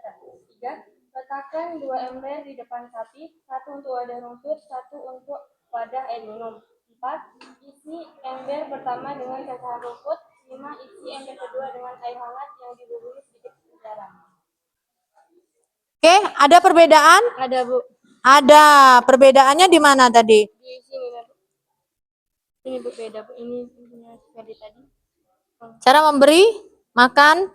Speaker 2: 3. Letakkan 2 ember di depan sapi, 1 untuk wadah rumput, 1 untuk wadah air minum. 4. Isi ember pertama dengan cacah rumput. 5. Isi ember kedua dengan air hangat yang dibubuhi sedikit garam.
Speaker 1: Oke, ada perbedaan?
Speaker 2: Ada, Bu.
Speaker 1: Ada. Perbedaannya di mana tadi?
Speaker 2: Di sini, Bu. Ini berbeda, Bu. Ini punya Ferdi tadi.
Speaker 1: Cara memberi makan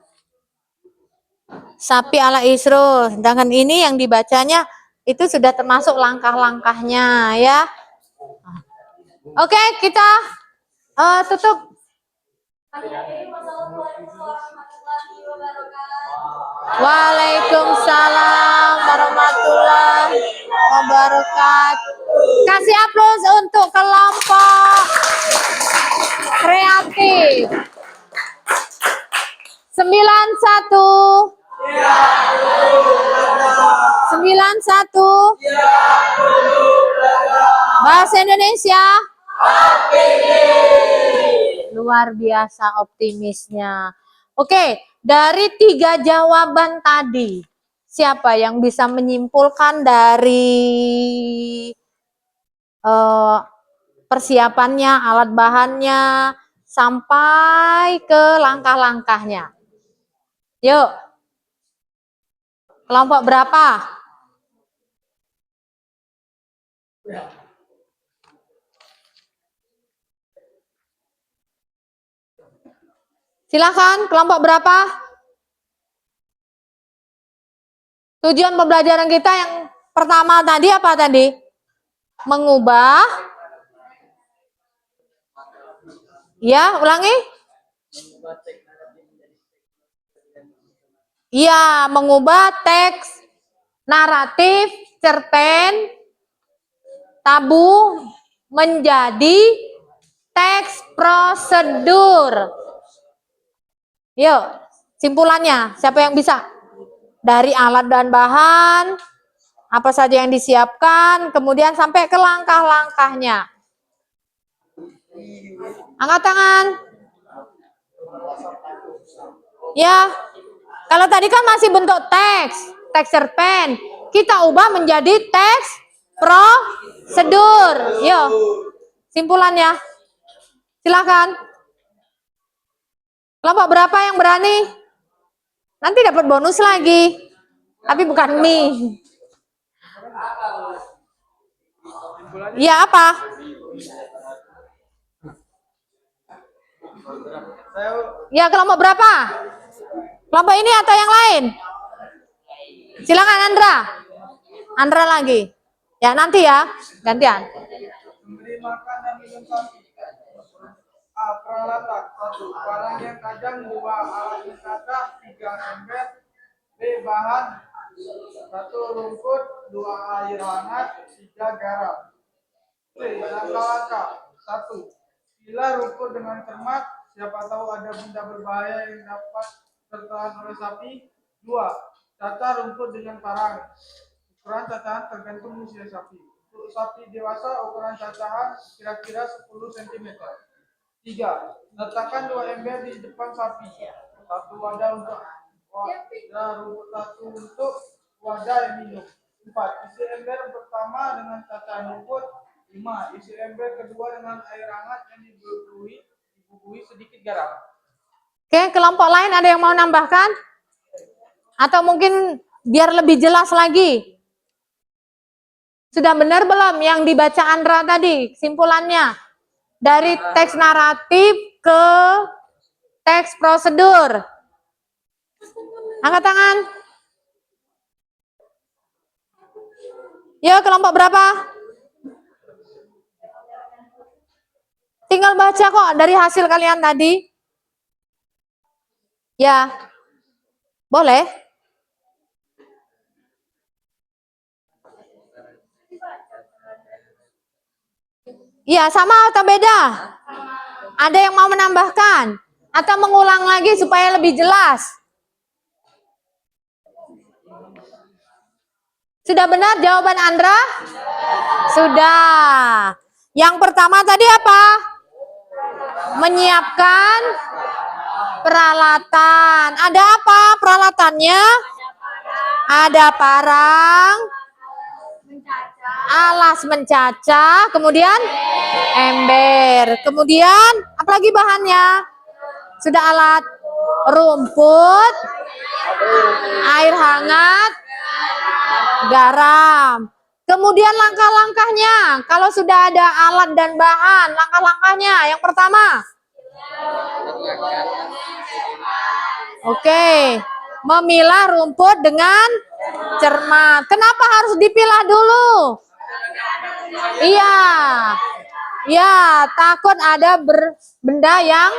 Speaker 1: sapi ala Isrul. Sedangkan ini yang dibacanya Itu sudah termasuk langkah-langkahnya ya. Oke, kita tutup. Waalaikumsalam warahmatullahi wabarakatuh. Kasih aplaus untuk kelompok kreatif 91 Bahasa Indonesia luar biasa optimisnya. Oke, dari 3 jawaban tadi, siapa yang bisa menyimpulkan dari persiapannya, alat bahannya, sampai ke langkah-langkahnya? Yuk, kelompok berapa? Silakan, kelompok berapa? Tujuan pembelajaran kita yang pertama tadi apa tadi? Mengubah. Ya, ulangi. Ya, mengubah teks naratif cerpen tabu menjadi teks prosedur. Yuk, simpulannya siapa yang bisa? Dari alat dan bahan, apa saja yang disiapkan, kemudian sampai ke langkah-langkahnya. Angkat tangan. Ya, kalau tadi kan masih bentuk teks cerpen. Kita ubah menjadi teks prosedur. Yuk, simpulannya. Silakan. Kelompok berapa yang berani? Nanti dapat bonus lagi. Tapi bukan mie. Ya apa? Ya kelompok berapa? Kelompok ini atau yang lain? Silakan Andra. Andra lagi. Ya nanti ya, gantian.
Speaker 3: Memberi makan dan minum sapi. A. Peralatan 1. Barang yang tajam 2. Alat mencaca 3. Ember. B. Bahan 1. Rumput 2. Air hangat 3. Garam. C. Langkah-langkah 1. Pilah rumput dengan cermat. Siapa tahu ada benda berbahaya yang dapat tertahan oleh sapi. 2. Caca rumput dengan parang. Ukuran cacahan tergantung usia sapi. Untuk sapi dewasa, ukuran cacahan kira-kira 10 cm. 3. Letakkan 2 ember di depan sapi. 1 wadah untuk wadah rumput, 1 untuk wadah yang minum. 4. Isi ember pertama dengan cacahan rumput. 5. Isi ember kedua dengan air hangat yang dibubuhi sedikit garam.
Speaker 1: Oke, kelompok lain ada yang mau nambahkan? Atau mungkin biar lebih jelas lagi? Sudah benar belum yang dibaca Andra tadi, simpulannya? Dari teks naratif ke teks prosedur. Angkat tangan. Ya, kelompok berapa? Tinggal baca kok dari hasil kalian tadi. Ya, boleh. Iya, sama atau beda? Ada yang mau menambahkan? Atau mengulang lagi supaya lebih jelas? Sudah benar jawaban Andra? Sudah. Yang pertama tadi apa? Menyiapkan peralatan. Ada apa peralatannya? Ada parang, alas mencaca, kemudian ember, kemudian apalagi bahannya? Sudah alat rumput, air hangat, garam. Kemudian langkah-langkahnya, kalau sudah ada alat dan bahan, langkah-langkahnya yang pertama. Oke, memilah rumput dengan cermat. Kenapa harus dipilah dulu? Iya. Ya, takut ada benda yang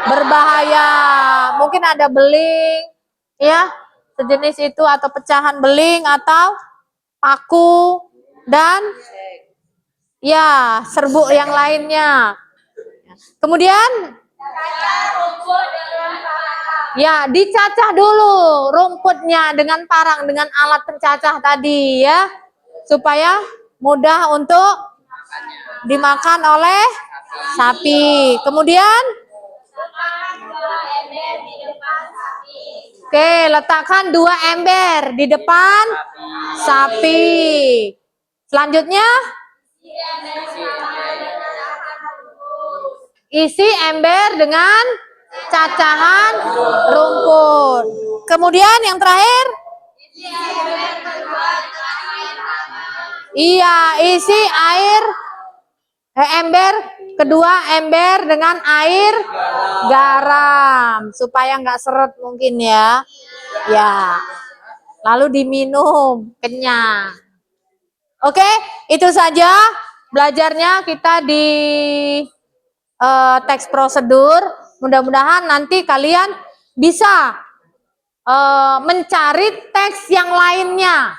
Speaker 1: berbahaya. Mungkin ada beling, ya, sejenis itu, atau pecahan beling, atau paku, dan ya, serbuk yang lainnya. Kemudian, ya, dicacah dulu rumputnya dengan parang, dengan alat pencacah tadi, ya, supaya mudah untuk dimakan oleh sapi. Kemudian, oke, letakkan 2 ember di depan sapi. Selanjutnya, isi ember dengan cacahan rumput. Kemudian yang terakhir, iya, isi air ember kedua, ember dengan air garam supaya nggak seret mungkin ya. Ya. Lalu diminum, kenyang. Oke, itu saja belajarnya kita di teks prosedur. Mudah-mudahan nanti kalian bisa mencari teks yang lainnya.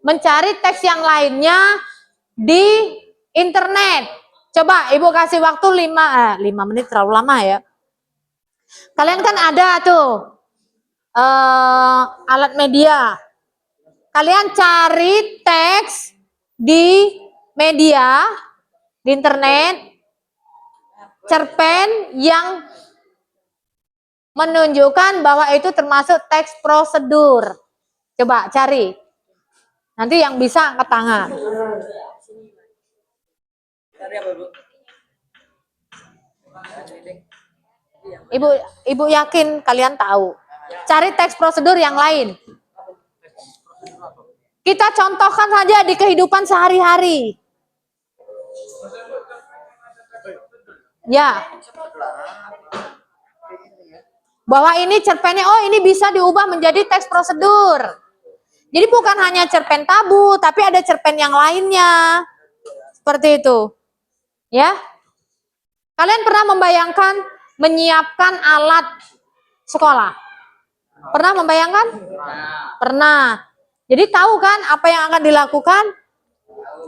Speaker 1: Mencari teks yang lainnya di internet. Coba Ibu kasih waktu 5 menit, terlalu lama ya. Kalian kan ada tuh alat media. Kalian cari teks di media, di internet, cerpen yang menunjukkan bahwa itu termasuk teks prosedur. Coba cari. Nanti yang bisa angkat tangan. Ibu yakin kalian tahu. Cari teks prosedur yang lain. Kita contohkan saja di kehidupan sehari-hari. Ya. Bahwa ini cerpennya, oh ini bisa diubah menjadi teks prosedur. Jadi bukan hanya cerpen tabu, tapi ada cerpen yang lainnya. Seperti itu. Ya. Kalian pernah membayangkan menyiapkan alat sekolah? Pernah membayangkan? Pernah. Jadi tahu kan apa yang akan dilakukan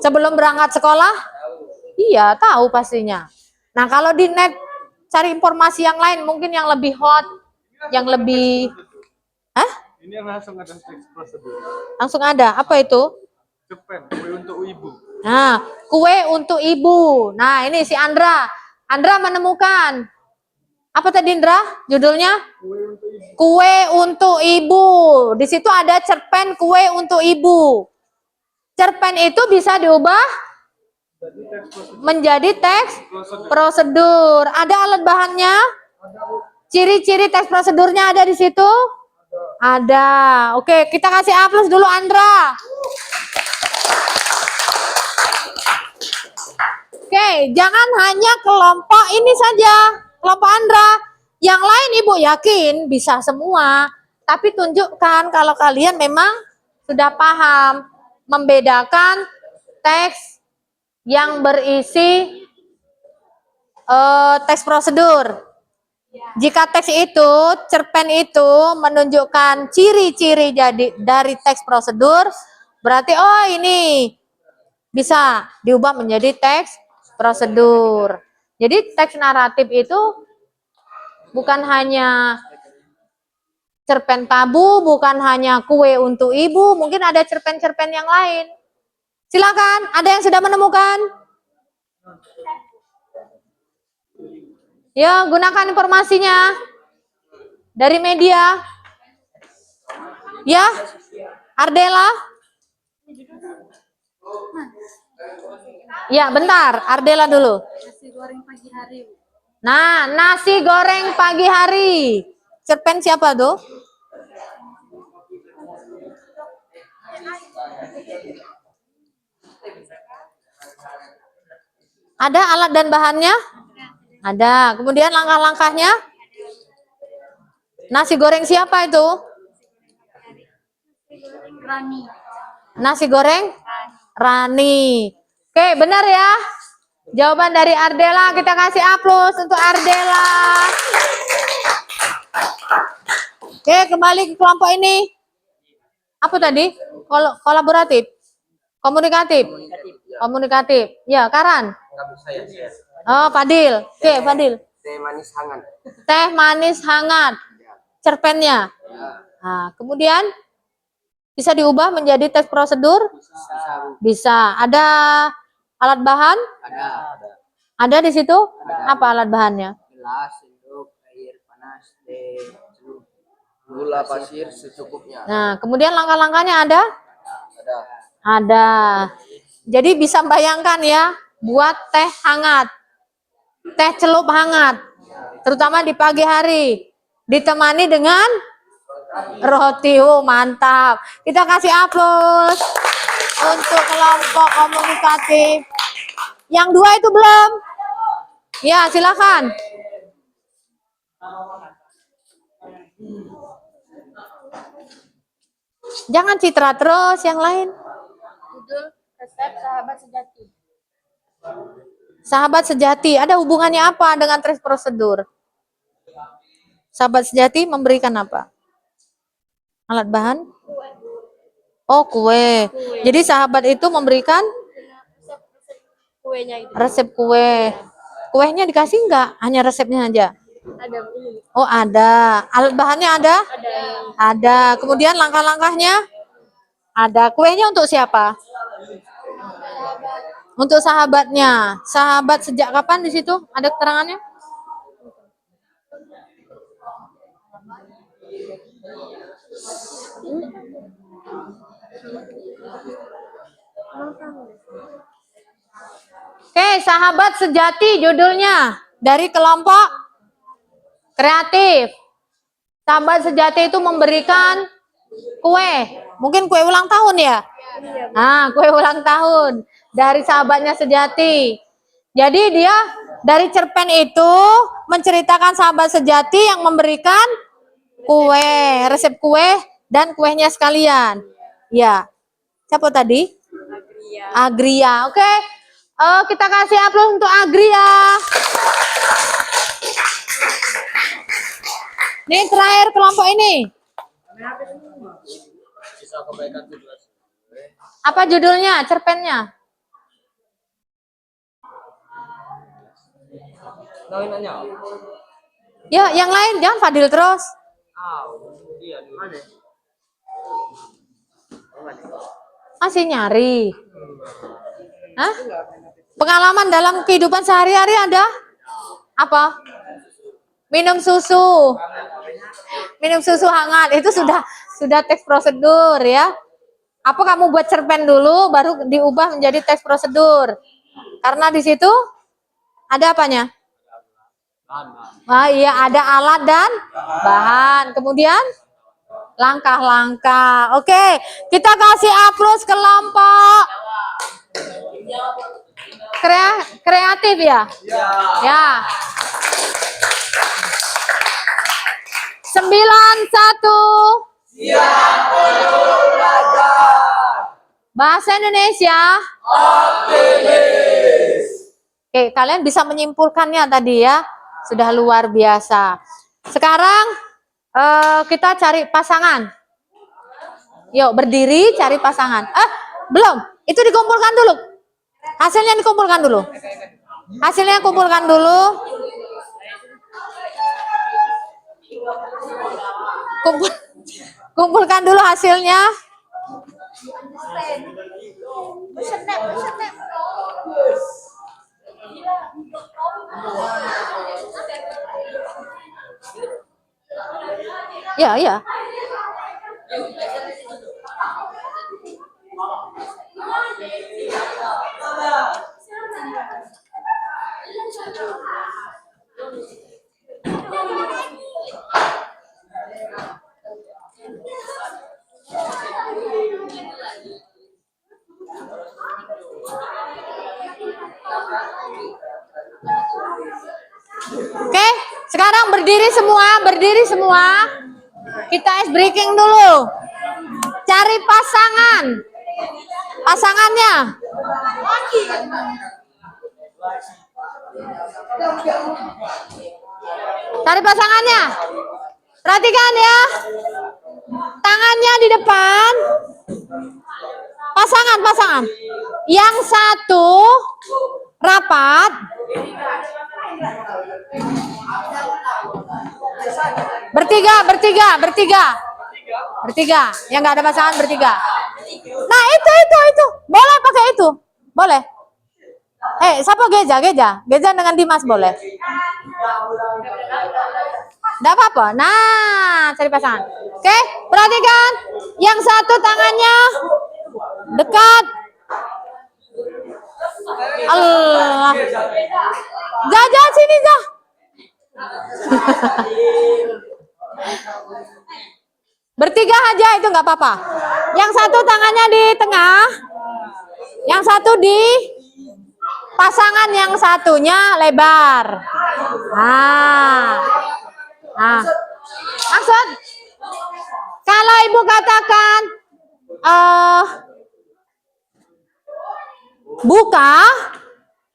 Speaker 1: sebelum berangkat sekolah? Iya, tahu pastinya. Nah, kalau di net cari informasi yang lain, mungkin yang lebih hot, yang lebih... Hah?
Speaker 3: Ini yang langsung ada teks prosedur.
Speaker 1: Langsung ada. Apa itu?
Speaker 3: Cerpen, kue untuk ibu.
Speaker 1: Nah, kue untuk ibu. Nah, ini si Andra. Andra menemukan. Apa tadi Indra? Judulnya? Kue untuk ibu. Di situ ada cerpen kue untuk ibu. Cerpen itu bisa diubah menjadi teks prosedur. Ada alat bahannya? Ciri-ciri teks prosedurnya ada di situ? Ada. Oke, kita kasih aplaus dulu Andra. Oke, jangan hanya kelompok ini saja, kelompok Andra. Yang lain Ibu yakin bisa semua, tapi tunjukkan kalau kalian memang sudah paham membedakan teks yang berisi teks prosedur. Jika teks itu, cerpen itu menunjukkan ciri-ciri dari teks prosedur, berarti oh ini bisa diubah menjadi teks prosedur. Jadi teks naratif itu bukan hanya cerpen tabu, bukan hanya kue untuk ibu, mungkin ada cerpen-cerpen yang lain. Silakan, ada yang sudah menemukan? Ya, gunakan informasinya dari media. Ya, Ardela. Ya, bentar, Ardela dulu.
Speaker 2: Nasi goreng pagi hari.
Speaker 1: Nah, nasi goreng pagi hari. Cerpen siapa tuh? Ada alat dan bahannya? Ada. Kemudian langkah-langkahnya? Nasi goreng siapa itu?
Speaker 2: Nasi goreng Rani.
Speaker 1: Nasi goreng Rani. Oke, benar ya. Jawaban dari Ardela, kita kasih aplaus untuk Ardela. Oke, kembali ke kelompok ini. Apa tadi? Kolaboratif? Komunikatif? Komunikatif. Ya, Karan. Oh, Fadil. Oke, Fadil.
Speaker 5: Teh manis hangat.
Speaker 1: Teh manis hangat. Cerpennya. Nah, kemudian bisa diubah menjadi teks prosedur? Bisa. Ada alat bahan?
Speaker 5: Ada.
Speaker 1: Ada di situ? Apa alat bahannya?
Speaker 5: Gelas, sendok, air panas, teh, celup, gula pasir secukupnya.
Speaker 1: Nah, kemudian langkah-langkahnya ada?
Speaker 5: Ada.
Speaker 1: Ada. Jadi bisa bayangkan ya, buat teh hangat. Teh celup hangat. Terutama di pagi hari. Ditemani dengan roti. Oh, mantap. Kita kasih aplaus untuk kelompok komunikatif. Yang dua itu belum? Ya, silakan. Jangan citra terus, yang lain.
Speaker 2: Judul resep sahabat sejati.
Speaker 1: Sahabat sejati, ada hubungannya apa dengan tes prosedur? Sahabat sejati memberikan apa? Alat bahan? Oh, kue. Jadi sahabat itu memberikan
Speaker 2: Kuenya itu.
Speaker 1: resep kue. Kuenya dikasih enggak? Hanya resepnya aja?
Speaker 2: Ada ini.
Speaker 1: Oh, ada. Alat bahannya ada? Ada. Kemudian langkah-langkahnya? Ada. Kuenya untuk siapa? Untuk sahabatnya. Sahabat sejak kapan di situ? Ada keterangannya? Oke, sahabat sejati judulnya dari kelompok kreatif. Sahabat sejati itu memberikan kue. Mungkin kue ulang tahun ya? Nah, kue ulang tahun dari sahabatnya sejati. Jadi dia dari cerpen itu menceritakan sahabat sejati yang memberikan kue, resep kue dan kuenya sekalian. Ya. Siapa tadi? Agria. Oke. Kita kasih aplaus untuk Agria. Nih terakhir kelompok ini. Apa judulnya? Cerpennya? Ya, yang lain jangan Fadil terus. Masih nyari. Hah? Pengalaman dalam kehidupan sehari-hari ada? Apa? Minum susu. Minum susu hangat itu sudah teks prosedur ya. Apa kamu buat cerpen dulu baru diubah menjadi teks prosedur. Karena di situ ada apanya? Ah iya, ada alat dan bahan. Kemudian langkah-langkah. Oke, kita kasih aplaus kelompok kreatif ya. Ya. 91. Bahasa Indonesia. Oke, kalian bisa menyimpulkannya tadi ya. Sudah luar biasa. Sekarang kita cari pasangan. Yuk, berdiri cari pasangan. Belum. Itu dikumpulkan dulu. Hasilnya dikumpulkan dulu. Hasilnya kumpulkan dulu. Kumpulkan dulu hasilnya. Ya, ya. Oke, sekarang berdiri semua, berdiri semua. Kita ice breaking dulu. cari pasangan. Pasangannya. Cari pasangannya. Perhatikan ya. Tangannya di depan. Pasangan. Yang satu rapat. Bertiga. Yang nggak ada pasangan bertiga. Nah, itu. Boleh pakai itu. Boleh. Siapa Geja dengan Dimas boleh. Nggak apa-apa. Nah, cari pasangan. Oke, perhatikan. Yang satu tangannya dekat. Allah. Jah, sini, Jah. Bertiga aja itu nggak apa-apa. Yang satu tangannya di tengah. Yang satu di pasangan yang satunya lebar. Maksud kalau ibu katakan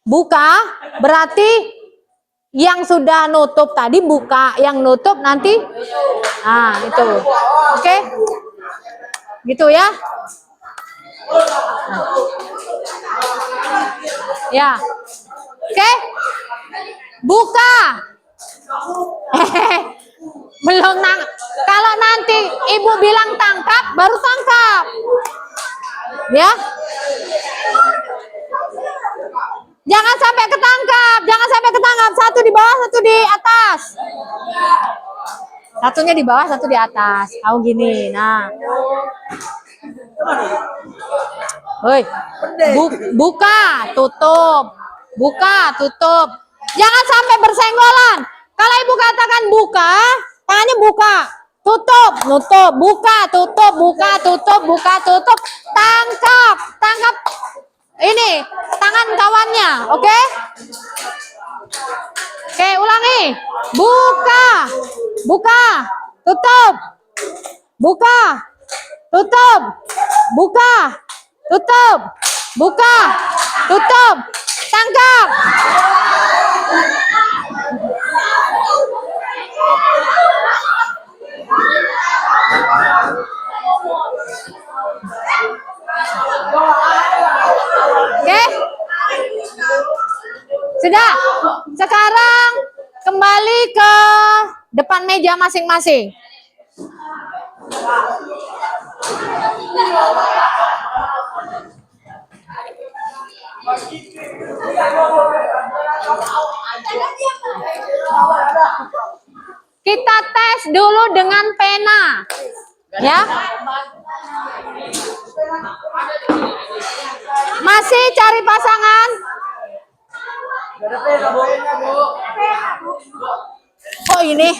Speaker 1: buka berarti yang sudah nutup tadi buka, yang nutup nanti itu. Oke? Gitu ya. Ya. Oke? Buka. Belum kalau nanti ibu bilang tangkap, baru tangkap. Ya. Jangan sampai ketangkap. Satu di bawah, satu di atas. Satunya di bawah, satu di atas. Tahu gini. Nah. Woi. Buka, tutup. Jangan sampai bersenggolan. Kalau ibu katakan buka, tangannya buka. Tutup, buka, tutup. Tangkap. Ini tangan kawannya, oke? Oke, ulangi. Buka, tutup. Tangkap. Oke? Sudah. Sekarang kembali ke depan meja masing-masing. Kita tes dulu dengan pena. Ya. Masih cari pasangan? Oh, ini.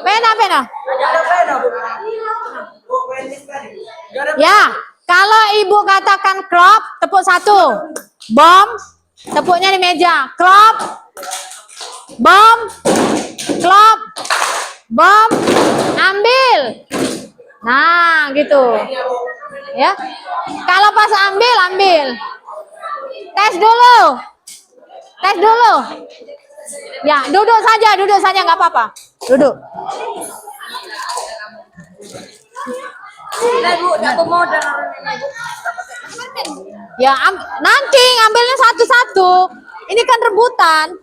Speaker 1: Pena. Ya, kalau ibu katakan crop, tepuk satu. Bom, tepuknya di meja. Crop, bom, klop, bom, ambil. Nah, gitu. Ya. Kalau pas ambil. Tes dulu. Ya, duduk saja nggak apa-apa. Duduk. Ya, nanti ambilnya satu-satu. Ini kan rebutan.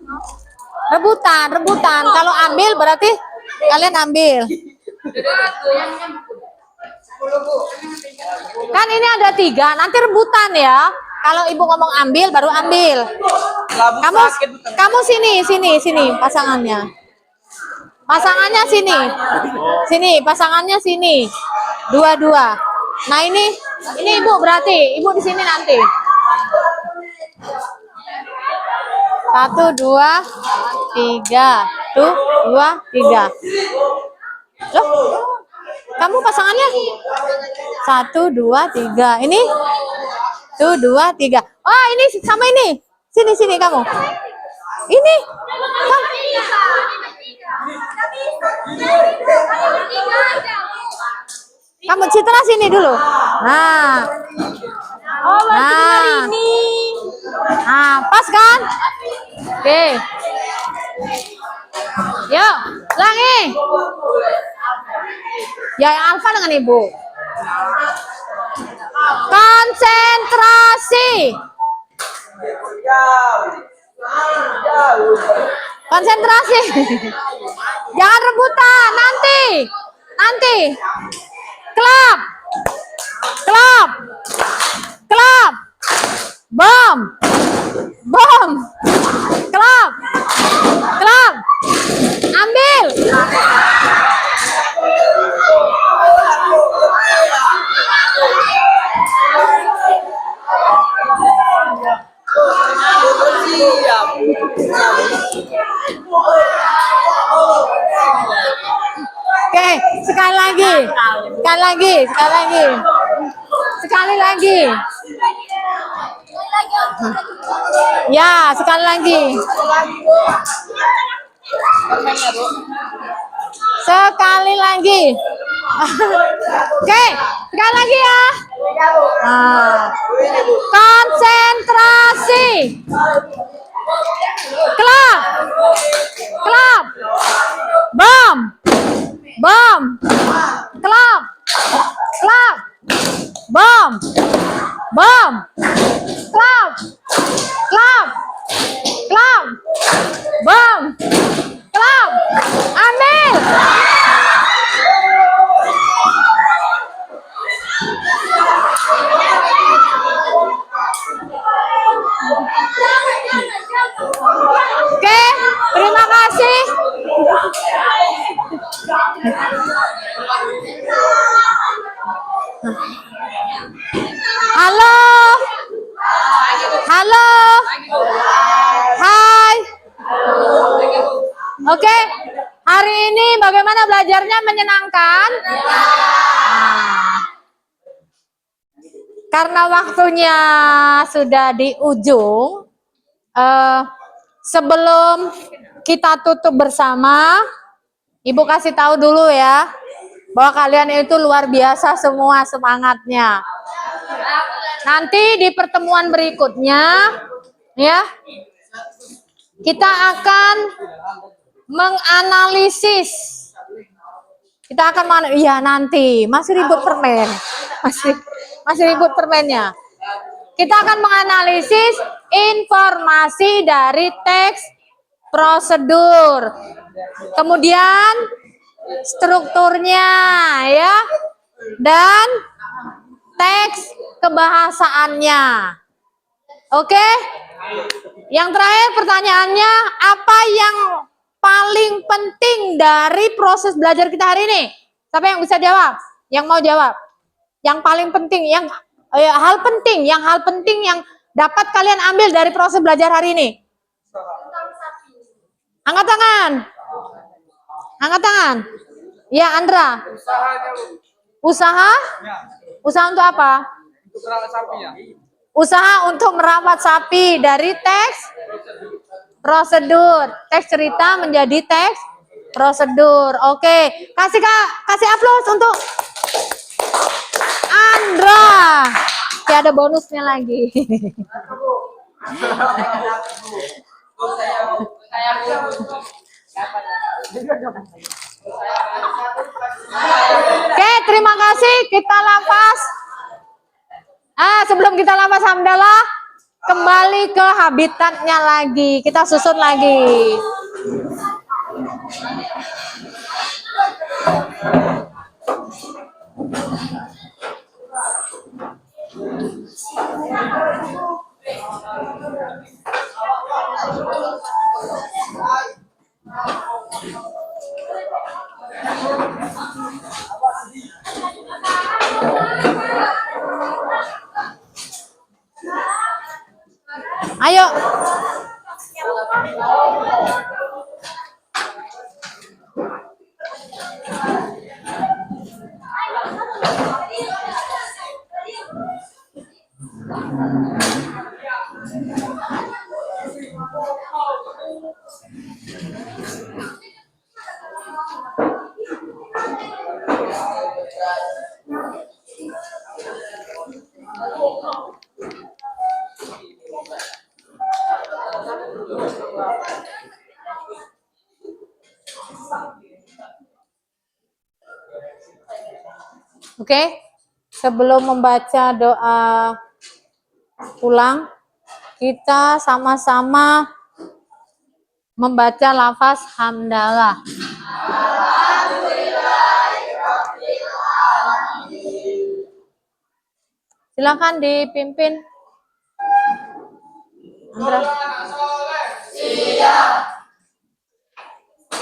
Speaker 1: Kalau ambil berarti kalian ambil. Kan ini ada 3, nanti rebutan ya. Kalau ibu ngomong ambil, baru ambil. Kamu sini pasangannya. Pasangannya sini. Pasangannya sini. 2. Nah ini ibu berarti ibu di sini nanti. 1, 2, 3. 2, 3. Loh, kamu pasangannya 1, 2, 3. Ini 1, 2, 3. Oh, ini sama ini. Sini kamu. Ini. Kamu Citra sini dulu. Nah. Nah. Nah, pas kan? Oke. Yuk, ulangi. Ya, yang alfa dengan ibu. Konsentrasi. Konsentrasi. Jangan rebutan nanti. Nanti. Klap. Klap. Klap. Bom. Bom. Klap. Klap. Ambil. Oke, sekali lagi. Sekali lagi, sekali lagi. Sekali lagi. Ya, sekali lagi. Sekali lagi. Oke, sekali lagi ya. Nah. Konsentrasi. Klap. Klap. Bom. Bom. Klap. Klap. Bom. Bom. Klap. Klap. Klap. Bom. Klap. Ambil. Oke, terima kasih. Halo. Halo. Hai. Oke, hari ini bagaimana belajarnya, menyenangkan? Nah, karena waktunya sudah di ujung, sebelum kita tutup bersama, Ibu kasih tahu dulu ya, bahwa kalian itu luar biasa semua semangatnya. Nanti di pertemuan berikutnya, ya, kita akan menganalisis. Kita akan iya nanti masih ribut permen, masih ribut permennya. Kita akan menganalisis informasi dari teks prosedur, kemudian strukturnya, ya, dan teks kebahasaannya. Oke? Yang terakhir pertanyaannya, apa yang paling penting dari proses belajar kita hari ini? Siapa yang bisa jawab? Yang mau jawab? Yang paling penting, yang hal penting yang dapat kalian ambil dari proses belajar hari ini? Angkat tangan. Angkat tangan. Ya, Andra. Usaha? Usaha untuk apa?
Speaker 3: Untuk merawat sapi ya.
Speaker 1: Usaha untuk merawat sapi dari teks prosedur. Teks cerita menjadi teks prosedur. Oke, kasih aplaus untuk Andra. Oke, ada bonusnya lagi. Oke, terima kasih. Kita lafaz. Sebelum kita lafaz hamdalah, kembali ke habitatnya lagi. Kita susun lagi. Ayo. Oke, sebelum membaca doa pulang, kita sama-sama membaca lafaz hamdalah. Silakan dipimpin. Andra.
Speaker 3: Anak soleh.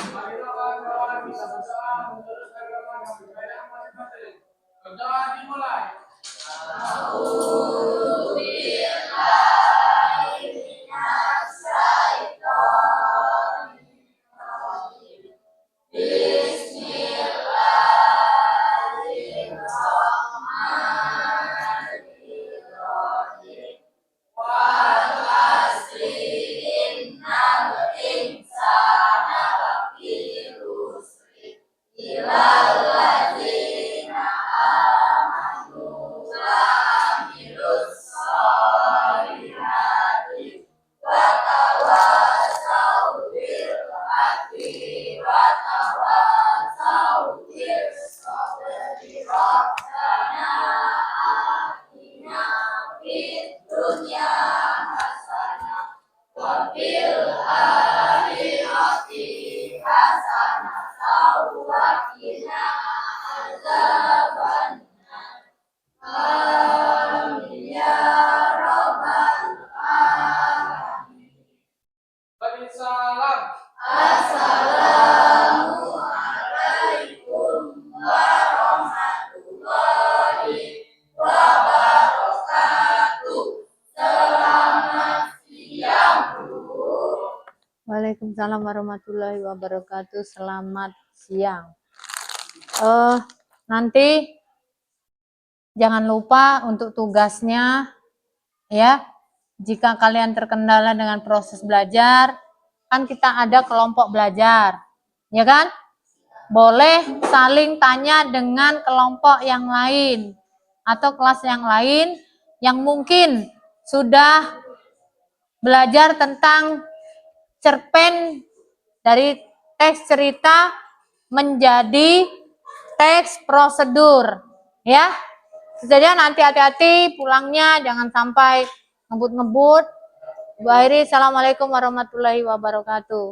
Speaker 3: Marilah kawan-kawan kita berdoa menurut agama dan budaya masing-masing. Berdoa dimulai. Bagi salam.
Speaker 1: Waalaikumsalam warahmatullahi wabarakatuh. Selamat siang. Nanti jangan lupa untuk tugasnya ya. Jika kalian terkendala dengan proses belajar, kan kita ada kelompok belajar, ya kan? Boleh saling tanya dengan kelompok yang lain atau kelas yang lain yang mungkin sudah belajar tentang cerpen dari teks cerita menjadi teks prosedur, ya. Jadi nanti hati-hati pulangnya, jangan sampai ngebut-ngebut. Bu Airi, assalamualaikum warahmatullahi wabarakatuh.